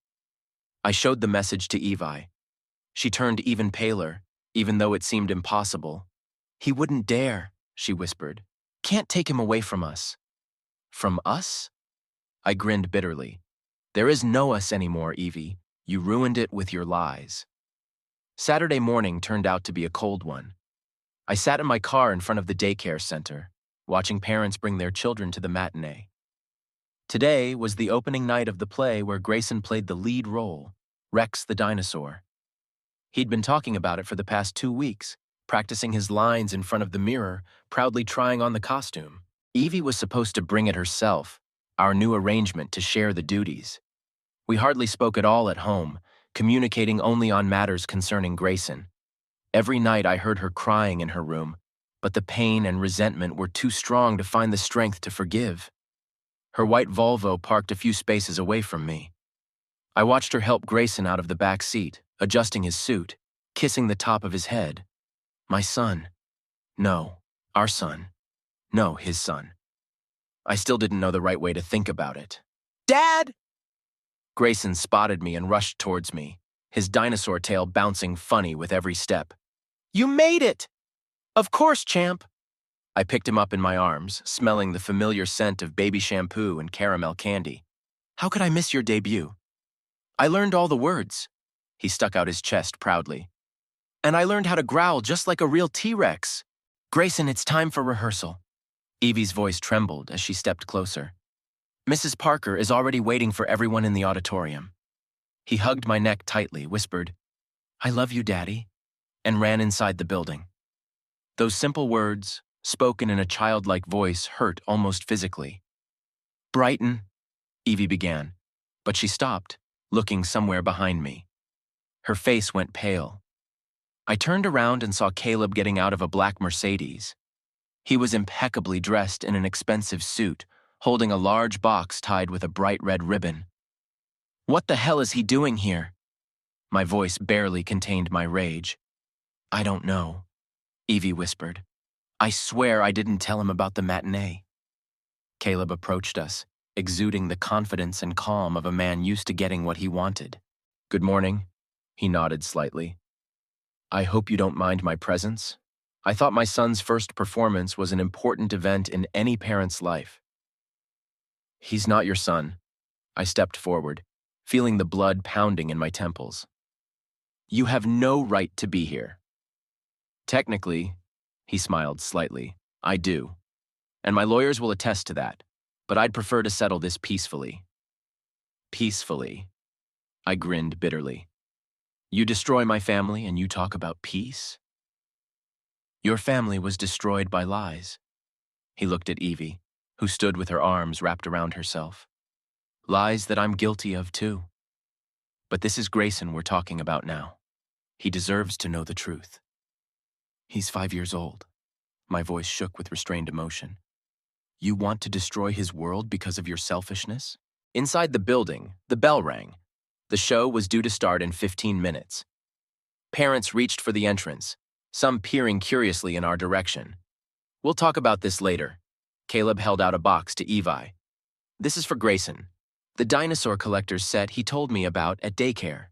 I showed the message to Evie. She turned even paler, even though it seemed impossible. "He wouldn't dare," she whispered. "Can't take him away from us." "From us?" I grinned bitterly. "There is no us anymore, Evie. You ruined it with your lies." Saturday morning turned out to be a cold one. I sat in my car in front of the daycare center, watching parents bring their children to the matinee. Today was the opening night of the play where Grayson played the lead role, Rex the dinosaur. He'd been talking about it for the past 2 weeks, practicing his lines in front of the mirror, proudly trying on the costume. Evie was supposed to bring it herself, our new arrangement to share the duties. We hardly spoke at all at home, communicating only on matters concerning Grayson. Every night I heard her crying in her room, but the pain and resentment were too strong to find the strength to forgive. Her white Volvo parked a few spaces away from me. I watched her help Grayson out of the back seat, adjusting his suit, kissing the top of his head. My son. No, our son. No, his son. I still didn't know the right way to think about it. "Dad!" Grayson spotted me and rushed towards me, his dinosaur tail bouncing funny with every step. "You made it!" "Of course, champ." I picked him up in my arms, smelling the familiar scent of baby shampoo and caramel candy. "How could I miss your debut?" "I learned all the words." He stuck out his chest proudly. "And I learned how to growl just like a real T-Rex." "Grayson, it's time for rehearsal." Evie's voice trembled as she stepped closer. "Mrs. Parker is already waiting for everyone in the auditorium." He hugged my neck tightly, whispered, "I love you, Daddy," and ran inside the building. Those simple words, spoken in a childlike voice, hurt almost physically. "Brighton," Evie began, but she stopped, looking somewhere behind me. Her face went pale. I turned around and saw Caleb getting out of a black Mercedes. He was impeccably dressed in an expensive suit, holding a large box tied with a bright red ribbon. "What the hell is he doing here?" My voice barely contained my rage. "I don't know," Evie whispered. "I swear I didn't tell him about the matinee." Caleb approached us, exuding the confidence and calm of a man used to getting what he wanted. "Good morning," he nodded slightly. "I hope you don't mind my presence. I thought my son's first performance was an important event in any parent's life." "He's not your son." I stepped forward, feeling the blood pounding in my temples. "You have no right to be here." "Technically, He smiled slightly. I do. And my lawyers will attest to that. But I'd prefer to settle this peacefully. Peacefully. I grinned bitterly. You destroy my family and you talk about peace? Your family was destroyed by lies. He looked at Evie, who stood with her arms wrapped around herself. Lies that I'm guilty of too. But this is Grayson we're talking about now. He deserves to know the truth. He's 5 years old. My voice shook with restrained emotion. You want to destroy his world because of your selfishness? Inside the building, the bell rang. The show was due to start in 15 minutes. Parents reached for the entrance, some peering curiously in our direction. We'll talk about this later. Caleb held out a box to Evi. This is for Grayson, the dinosaur collector's set he told me about at daycare.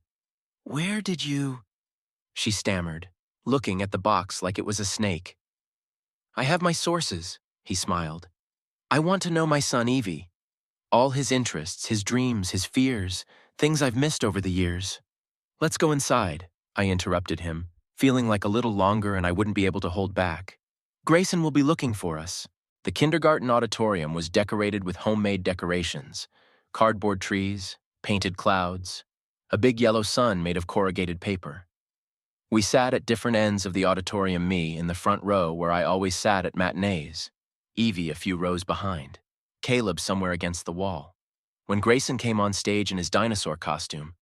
Where did you... She stammered, looking at the box like it was a snake. I have my sources, he smiled. I want to know my son Evie. All his interests, his dreams, his fears, things I've missed over the years. Let's go inside, I interrupted him, feeling like a little longer and I wouldn't be able to hold back. Grayson will be looking for us. The kindergarten auditorium was decorated with homemade decorations, cardboard trees, painted clouds, a big yellow sun made of corrugated paper. We sat at different ends of the auditorium, me in the front row where I always sat at matinees, Evie a few rows behind, Caleb somewhere against the wall. When Grayson came on stage in his dinosaur costume,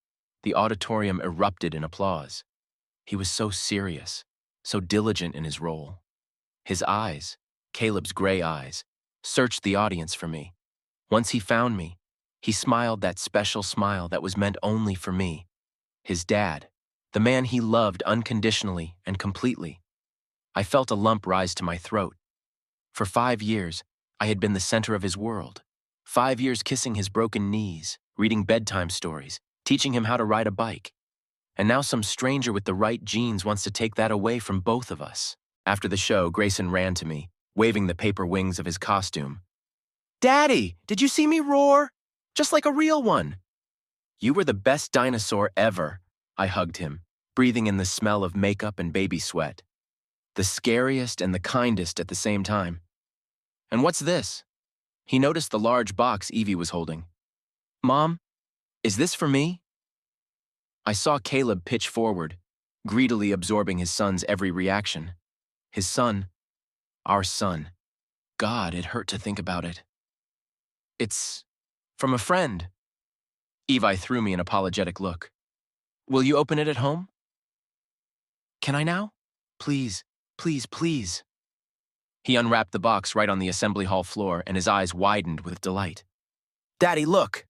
the auditorium erupted in applause. He was so serious, so diligent in his role. His eyes, Caleb's gray eyes, searched the audience for me. Once he found me, he smiled that special smile that was meant only for me. His dad, the man he loved unconditionally and completely. I felt a lump rise to my throat. For 5 years, I had been the center of his world. 5 years kissing his broken knees, reading bedtime stories, teaching him how to ride a bike. And now some stranger with the right genes wants to take that away from both of us. After the show, Grayson ran to me, waving the paper wings of his costume. Daddy, did you see me roar? Just like a real one. You were the best dinosaur ever. I hugged him, breathing in the smell of makeup and baby sweat. The scariest and the kindest at the same time. And what's this? He noticed the large box Evie was holding. Mom, is this for me? I saw Caleb pitch forward, greedily absorbing his son's every reaction. His son, our son. God, it hurt to think about it. It's from a friend. Evi threw me an apologetic look. Will you open it at home? Can I now? Please, please, please. He unwrapped the box right on the assembly hall floor and his eyes widened with delight. Daddy, look.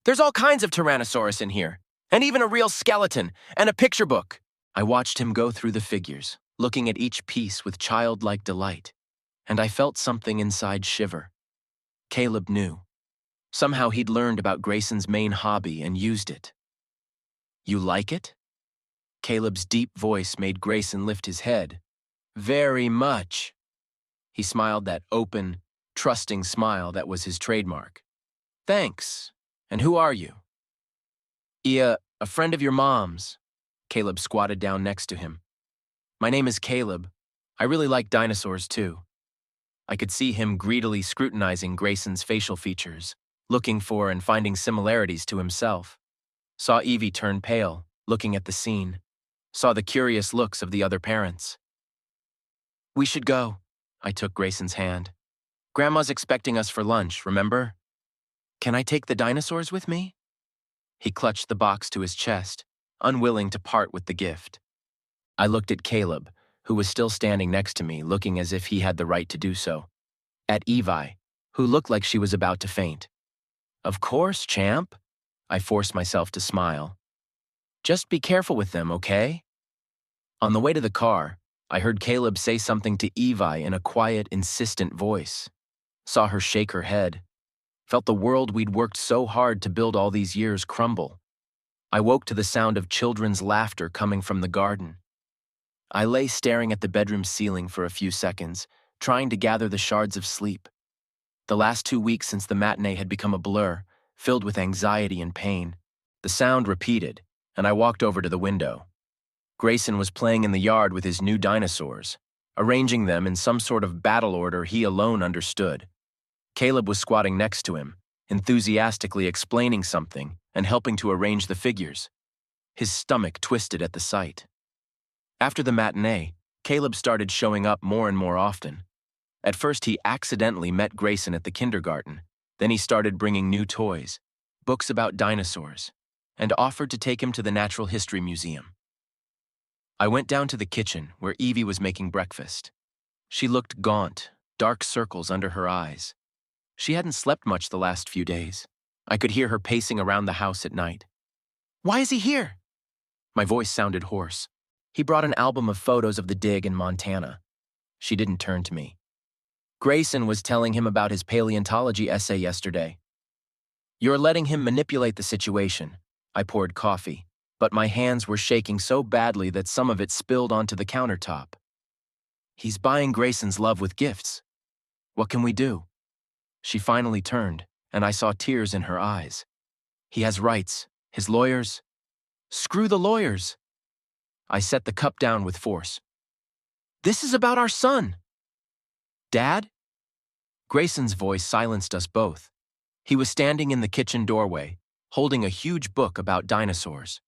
There's all kinds of Tyrannosaurus in here, and even a real skeleton and a picture book. I watched him go through the figures, looking at each piece with childlike delight, and I felt something inside shiver. Caleb knew. Somehow he'd learned about Grayson's main hobby and used it. You like it? Caleb's deep voice made Grayson lift his head. Very much. He smiled that open, trusting smile that was his trademark. Thanks. And who are you? A friend of your mom's. Caleb squatted down next to him. My name is Caleb. I really like dinosaurs too. I could see him greedily scrutinizing Grayson's facial features, looking for and finding similarities to himself. Saw Evie turn pale, looking at the scene. Saw the curious looks of the other parents. We should go. I took Grayson's hand. Grandma's expecting us for lunch, remember? Can I take the dinosaurs with me? He clutched the box to his chest, unwilling to part with the gift. I looked at Caleb, who was still standing next to me, looking as if he had the right to do so. At Evi, who looked like she was about to faint. Of course, champ. I forced myself to smile. Just be careful with them, okay? On the way to the car, I heard Caleb say something to Evi in a quiet, insistent voice. Saw her shake her head. Felt the world we'd worked so hard to build all these years crumble. I woke to the sound of children's laughter coming from the garden. I lay staring at the bedroom ceiling for a few seconds, trying to gather the shards of sleep. The last 2 weeks since the matinee had become a blur, filled with anxiety and pain. The sound repeated, and I walked over to the window. Grayson was playing in the yard with his new dinosaurs, arranging them in some sort of battle order he alone understood. Caleb was squatting next to him, enthusiastically explaining something and helping to arrange the figures. His stomach twisted at the sight. After the matinee, Caleb started showing up more and more often. At first, he accidentally met Grayson at the kindergarten. Then he started bringing new toys, books about dinosaurs, and offered to take him to the Natural History Museum. I went down to the kitchen where Evie was making breakfast. She looked gaunt, dark circles under her eyes. She hadn't slept much the last few days. I could hear her pacing around the house at night. "Why is he here?" My voice sounded hoarse. "He brought an album of photos of the dig in Montana." She didn't turn to me. "Grayson was telling him about his paleontology essay yesterday." "You're letting him manipulate the situation." I poured coffee, but my hands were shaking so badly that some of it spilled onto the countertop. "He's buying Grayson's love with gifts. What can we do?" She finally turned, and I saw tears in her eyes. "He has rights. His lawyers." "Screw the lawyers." I set the cup down with force. "This is about our son." "Dad?" Grayson's voice silenced us both. He was standing in the kitchen doorway, holding a huge book about dinosaurs.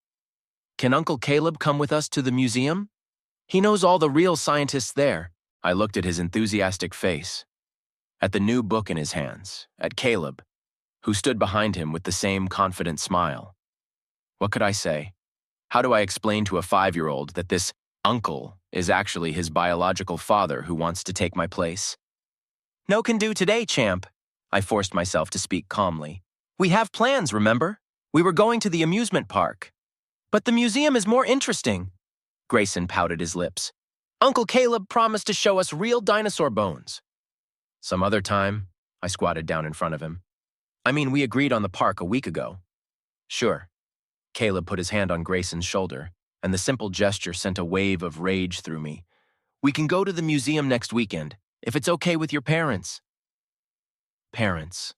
"Can Uncle Caleb come with us to the museum? He knows all the real scientists there." I looked at his enthusiastic face, at the new book in his hands, at Caleb, who stood behind him with the same confident smile. What could I say? How do I explain to a 5-year-old that this uncle is actually his biological father who wants to take my place? "No can do today, champ." I forced myself to speak calmly. "We have plans, remember? We were going to the amusement park." "But the museum is more interesting." Grayson pouted his lips. "Uncle Caleb promised to show us real dinosaur bones." "Some other time." I squatted down in front of him. "I mean, we agreed on the park a week ago." "Sure." Caleb put his hand on Grayson's shoulder, and the simple gesture sent a wave of rage through me. "We can go to the museum next weekend, if it's okay with your parents." Parents.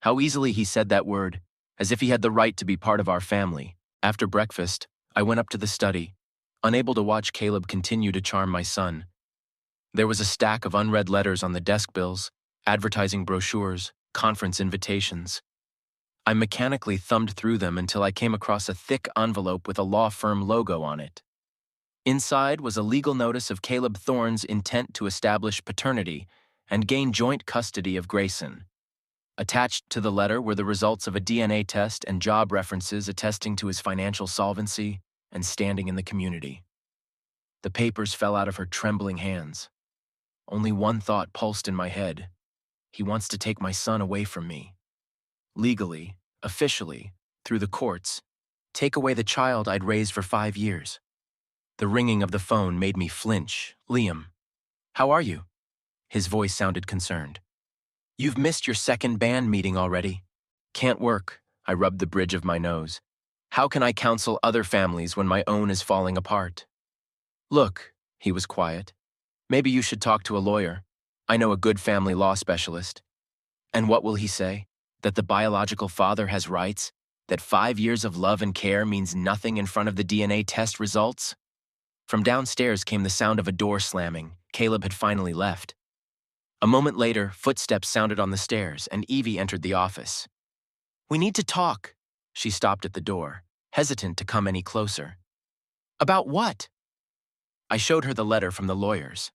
How easily he said that word, as if he had the right to be part of our family. After breakfast, I went up to the study, unable to watch Caleb continue to charm my son. There was a stack of unread letters on the desk bills, advertising brochures, conference invitations. I mechanically thumbed through them until I came across a thick envelope with a law firm logo on it. Inside was a legal notice of Caleb Thorne's intent to establish paternity and gain joint custody of Grayson. Attached to the letter were the results of a DNA test and job references attesting to his financial solvency and standing in the community. The papers fell out of her trembling hands. Only one thought pulsed in my head. He wants to take my son away from me. Legally, officially, through the courts, take away the child I'd raised for 5 years. The ringing of the phone made me flinch. "Liam, how are you?" His voice sounded concerned. "You've missed your second band meeting already." "Can't work." I rubbed the bridge of my nose. "How can I counsel other families when my own is falling apart?" "Look," he was quiet. "Maybe you should talk to a lawyer. I know a good family law specialist." "And what will he say? That the biological father has rights? That 5 years of love and care means nothing in front of the DNA test results?" From downstairs came the sound of a door slamming. Caleb had finally left. A moment later, footsteps sounded on the stairs, and Evie entered the office. "We need to talk." She stopped at the door, hesitant to come any closer. "About what?" I showed her the letter from the lawyers.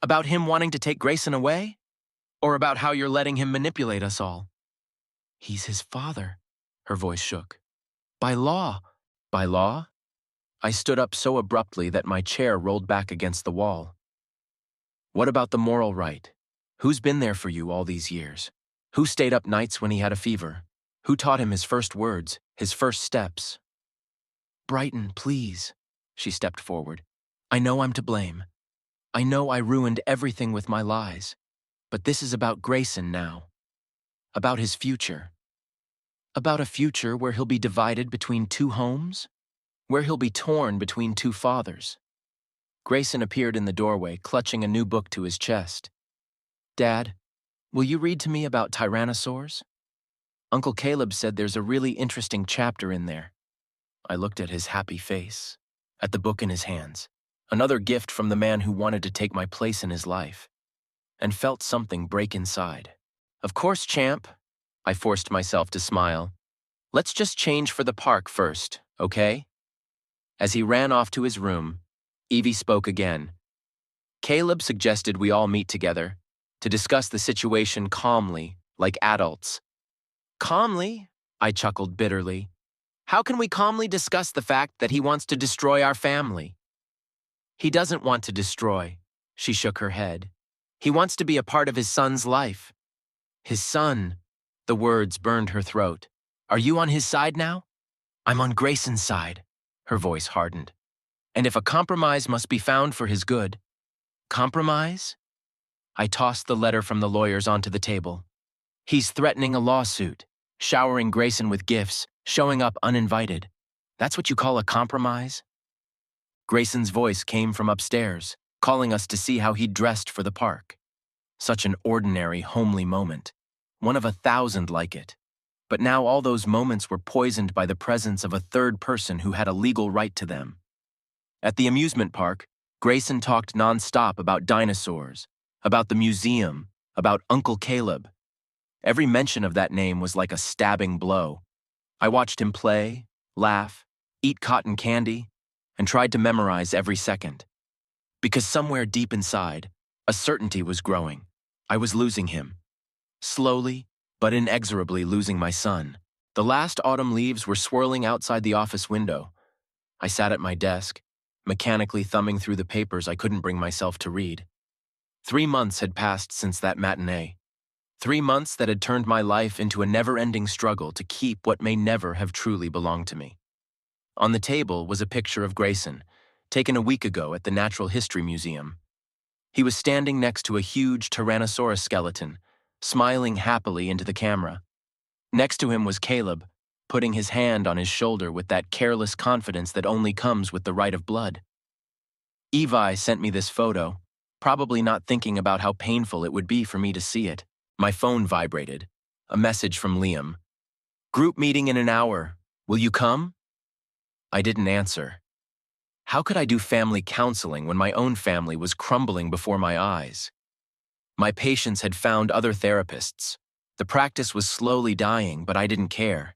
"About him wanting to take Grayson away? Or about how you're letting him manipulate us all?" "He's his father." Her voice shook. "By law." "By law?" I stood up so abruptly that my chair rolled back against the wall. "What about the moral right? Who's been there for you all these years? Who stayed up nights when he had a fever? Who taught him his first words, his first steps?" "Brighton, please." She stepped forward. "I know I'm to blame. I know I ruined everything with my lies. But this is about Grayson now. About his future. About a future where he'll be divided between 2 homes? Where he'll be torn between 2 fathers." Grayson appeared in the doorway, clutching a new book to his chest. "Dad, will you read to me about tyrannosaurs? Uncle Caleb said there's a really interesting chapter in there." I looked at his happy face, at the book in his hands. Another gift from the man who wanted to take my place in his life, and felt something break inside. Of course, champ. I forced myself to smile. Let's just change for the park first, okay? As he ran off to his room, Evie spoke again. Caleb suggested we all meet together to discuss the situation calmly, like adults. Calmly? I chuckled bitterly. How can we calmly discuss the fact that he wants to destroy our family? He doesn't want to destroy, she shook her head. He wants to be a part of his son's life. His son, the words burned her throat. Are you on his side now? I'm on Grayson's side, her voice hardened. And if a compromise must be found for his good. Compromise? I tossed the letter from the lawyers onto the table. He's threatening a lawsuit, showering Grayson with gifts, showing up uninvited. That's what you call a compromise? Grayson's voice came from upstairs, calling us to see how he'd dressed for the park. Such an ordinary, homely moment. One of 1,000 like it. But now all those moments were poisoned by the presence of a third person who had a legal right to them. At the amusement park, Grayson talked nonstop about dinosaurs, about the museum, about Uncle Caleb. Every mention of that name was like a stabbing blow. I watched him play, laugh, eat cotton candy, and tried to memorize every second. Because somewhere deep inside, a certainty was growing. I was losing him. Slowly, but inexorably losing my son. The last autumn leaves were swirling outside the office window. I sat at my desk, mechanically thumbing through the papers I couldn't bring myself to read. 3 months had passed since that matinee. 3 months that had turned my life into a never-ending struggle to keep what may never have truly belonged to me. On the table was a picture of Grayson, taken a week ago at the Natural History Museum. He was standing next to a huge Tyrannosaurus skeleton, smiling happily into the camera. Next to him was Caleb, putting his hand on his shoulder with that careless confidence that only comes with the right of blood. Evi sent me this photo, probably not thinking about how painful it would be for me to see it. My phone vibrated. A message from Liam. Group meeting in an hour. Will you come? I didn't answer. How could I do family counseling when my own family was crumbling before my eyes? My patients had found other therapists. The practice was slowly dying, but I didn't care.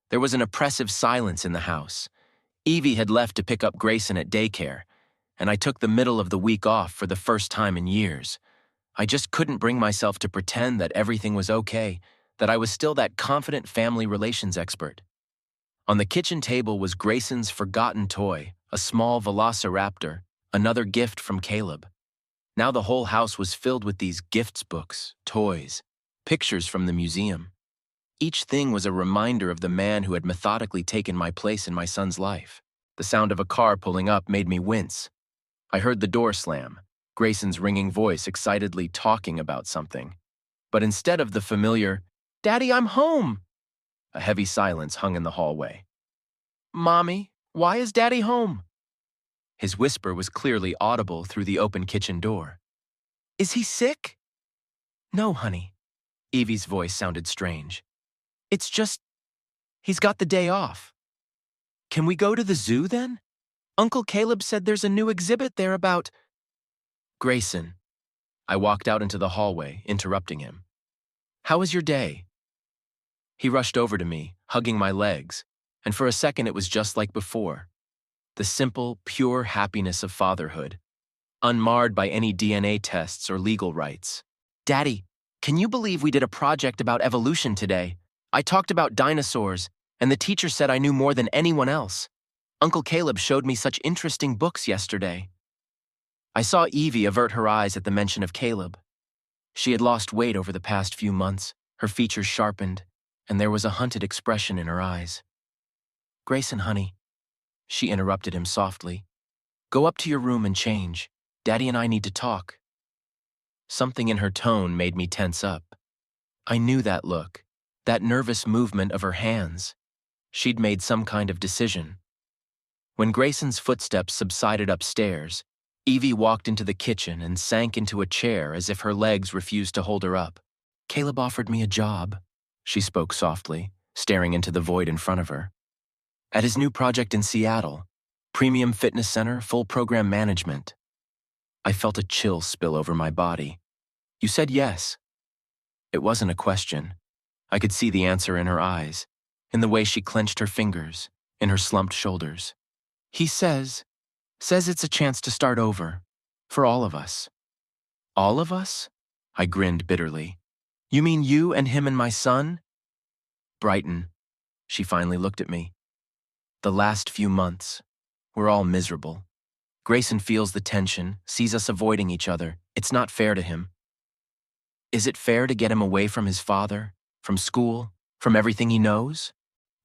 There was an oppressive silence in the house. Evie had left to pick up Grayson at daycare, and I took the middle of the week off for the first time in years. I just couldn't bring myself to pretend that everything was okay, that I was still that confident family relations expert. On the kitchen table was Grayson's forgotten toy, a small velociraptor, another gift from Caleb. Now the whole house was filled with these gifts books, toys, pictures from the museum. Each thing was a reminder of the man who had methodically taken my place in my son's life. The sound of a car pulling up made me wince. I heard the door slam, Grayson's ringing voice excitedly talking about something. But instead of the familiar, "Daddy, I'm home!" a heavy silence hung in the hallway. "Mommy, why is Daddy home?" His whisper was clearly audible through the open kitchen door. "Is he sick?" "No, honey." Evie's voice sounded strange. "It's just, he's got the day off." "Can we go to the zoo then? Uncle Caleb said there's a new exhibit there about—" "Grayson." I walked out into the hallway, interrupting him. "How was your day?" He rushed over to me, hugging my legs, and for a second it was just like before. The simple, pure happiness of fatherhood, unmarred by any DNA tests or legal rights. "Daddy, can you believe we did a project about evolution today? I talked about dinosaurs, and the teacher said I knew more than anyone else. Uncle Caleb showed me such interesting books yesterday." I saw Evie avert her eyes at the mention of Caleb. She had lost weight over the past few months, her features sharpened, and there was a hunted expression in her eyes. "Grayson, honey," she interrupted him softly. "Go up to your room and change. Daddy and I need to talk." Something in her tone made me tense up. I knew that look, that nervous movement of her hands. She'd made some kind of decision. When Grayson's footsteps subsided upstairs, Evie walked into the kitchen and sank into a chair as if her legs refused to hold her up. "Caleb offered me a job," she spoke softly, staring into the void in front of her. "At his new project in Seattle. Premium fitness center, full program management. I felt a chill spill over my body. You said yes. It wasn't a question. I could see the answer in her eyes, in the way she clenched her fingers, in her slumped shoulders. He says it's a chance to start over, for all of us. All of us? I grinned bitterly. You mean you and him and my son? Brighton. She finally looked at me. The last few months, we're all miserable. Grayson feels the tension, sees us avoiding each other. It's not fair to him. Is it fair to get him away from his father, from school, from everything he knows?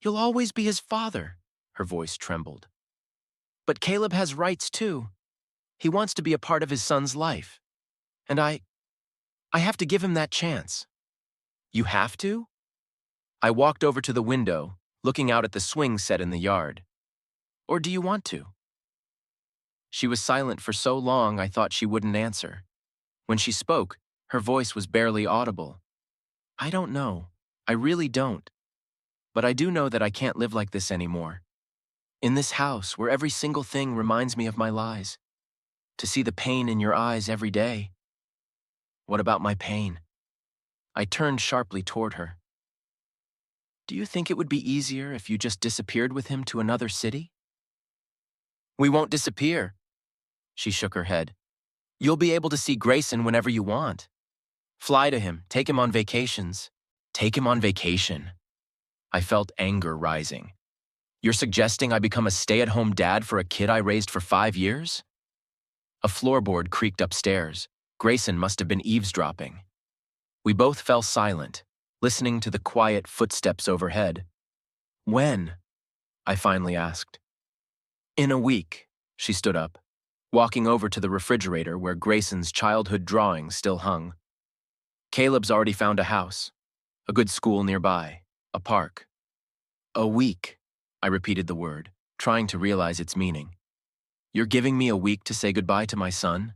You'll always be his father, her voice trembled. But Caleb has rights too. He wants to be a part of his son's life. And I have to give him that chance. You have to? I walked over to the window, looking out at the swing set in the yard. Or do you want to? She was silent for so long I thought she wouldn't answer. When she spoke, her voice was barely audible. I don't know. I really don't. But I do know that I can't live like this anymore. In this house, where every single thing reminds me of my lies. To see the pain in your eyes every day. What about my pain? I turned sharply toward her. Do you think it would be easier if you just disappeared with him to another city? We won't disappear. She shook her head. You'll be able to see Grayson whenever you want. Fly to him, take him on vacations. Take him on vacation. I felt anger rising. You're suggesting I become a stay-at-home dad for a kid I raised for 5 years? A floorboard creaked upstairs. Grayson must have been eavesdropping. We both fell silent, listening to the quiet footsteps overhead. When? I finally asked. In a week, she stood up, walking over to the refrigerator where Grayson's childhood drawings still hung. Caleb's already found a house, a good school nearby, a park. A week, I repeated the word, trying to realize its meaning. You're giving me a week to say goodbye to my son?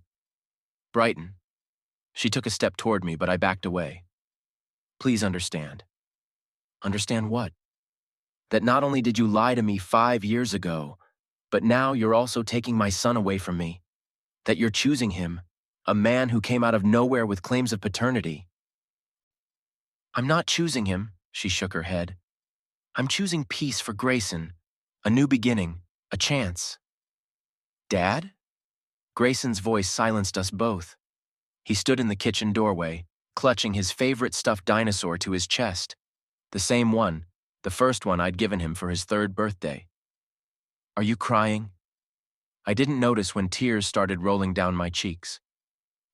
Brighton. She took a step toward me, but I backed away. Please understand. Understand what? That not only did you lie to me 5 years ago, but now you're also taking my son away from me. That you're choosing him, a man who came out of nowhere with claims of paternity. I'm not choosing him, she shook her head. I'm choosing peace for Grayson, a new beginning, a chance. Dad? Grayson's voice silenced us both. He stood in the kitchen doorway, clutching his favorite stuffed dinosaur to his chest. The same one, the first one I'd given him for his 3rd birthday. Are you crying? I didn't notice when tears started rolling down my cheeks.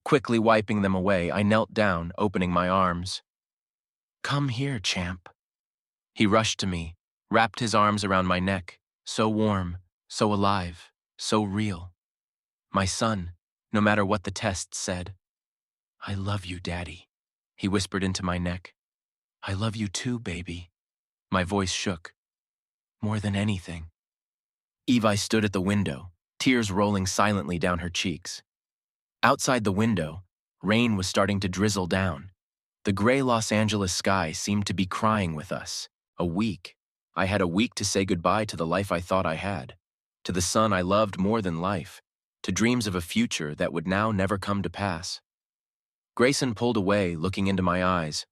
Quickly wiping them away, I knelt down, opening my arms. Come here, champ. He rushed to me, wrapped his arms around my neck, so warm, so alive, so real. My son, no matter what the tests said. I love you, Daddy, he whispered into my neck. I love you too, baby. My voice shook. More than anything. Evi stood at the window, tears rolling silently down her cheeks. Outside the window, rain was starting to drizzle down. The gray Los Angeles sky seemed to be crying with us. A week. I had a week to say goodbye to the life I thought I had, to the son I loved more than life, to dreams of a future that would now never come to pass. Grayson pulled away, looking into my eyes.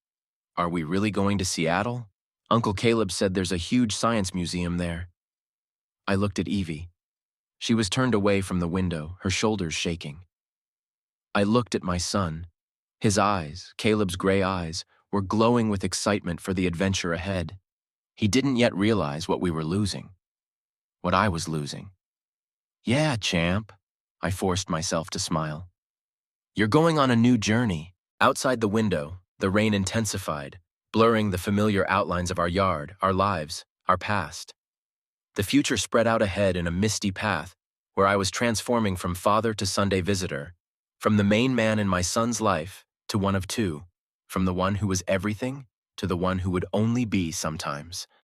Are we really going to Seattle? Uncle Caleb said there's a huge science museum there. I looked at Evie. She was turned away from the window, her shoulders shaking. I looked at my son. His eyes, Caleb's gray eyes, were glowing with excitement for the adventure ahead. He didn't yet realize what we were losing. What I was losing. Yeah, champ. I forced myself to smile. You're going on a new journey. Outside the window, the rain intensified, blurring the familiar outlines of our yard, our lives, our past. The future spread out ahead in a misty path where I was transforming from father to Sunday visitor, from the main man in my son's life to one of two, from the one who was everything to the one who would only be sometimes.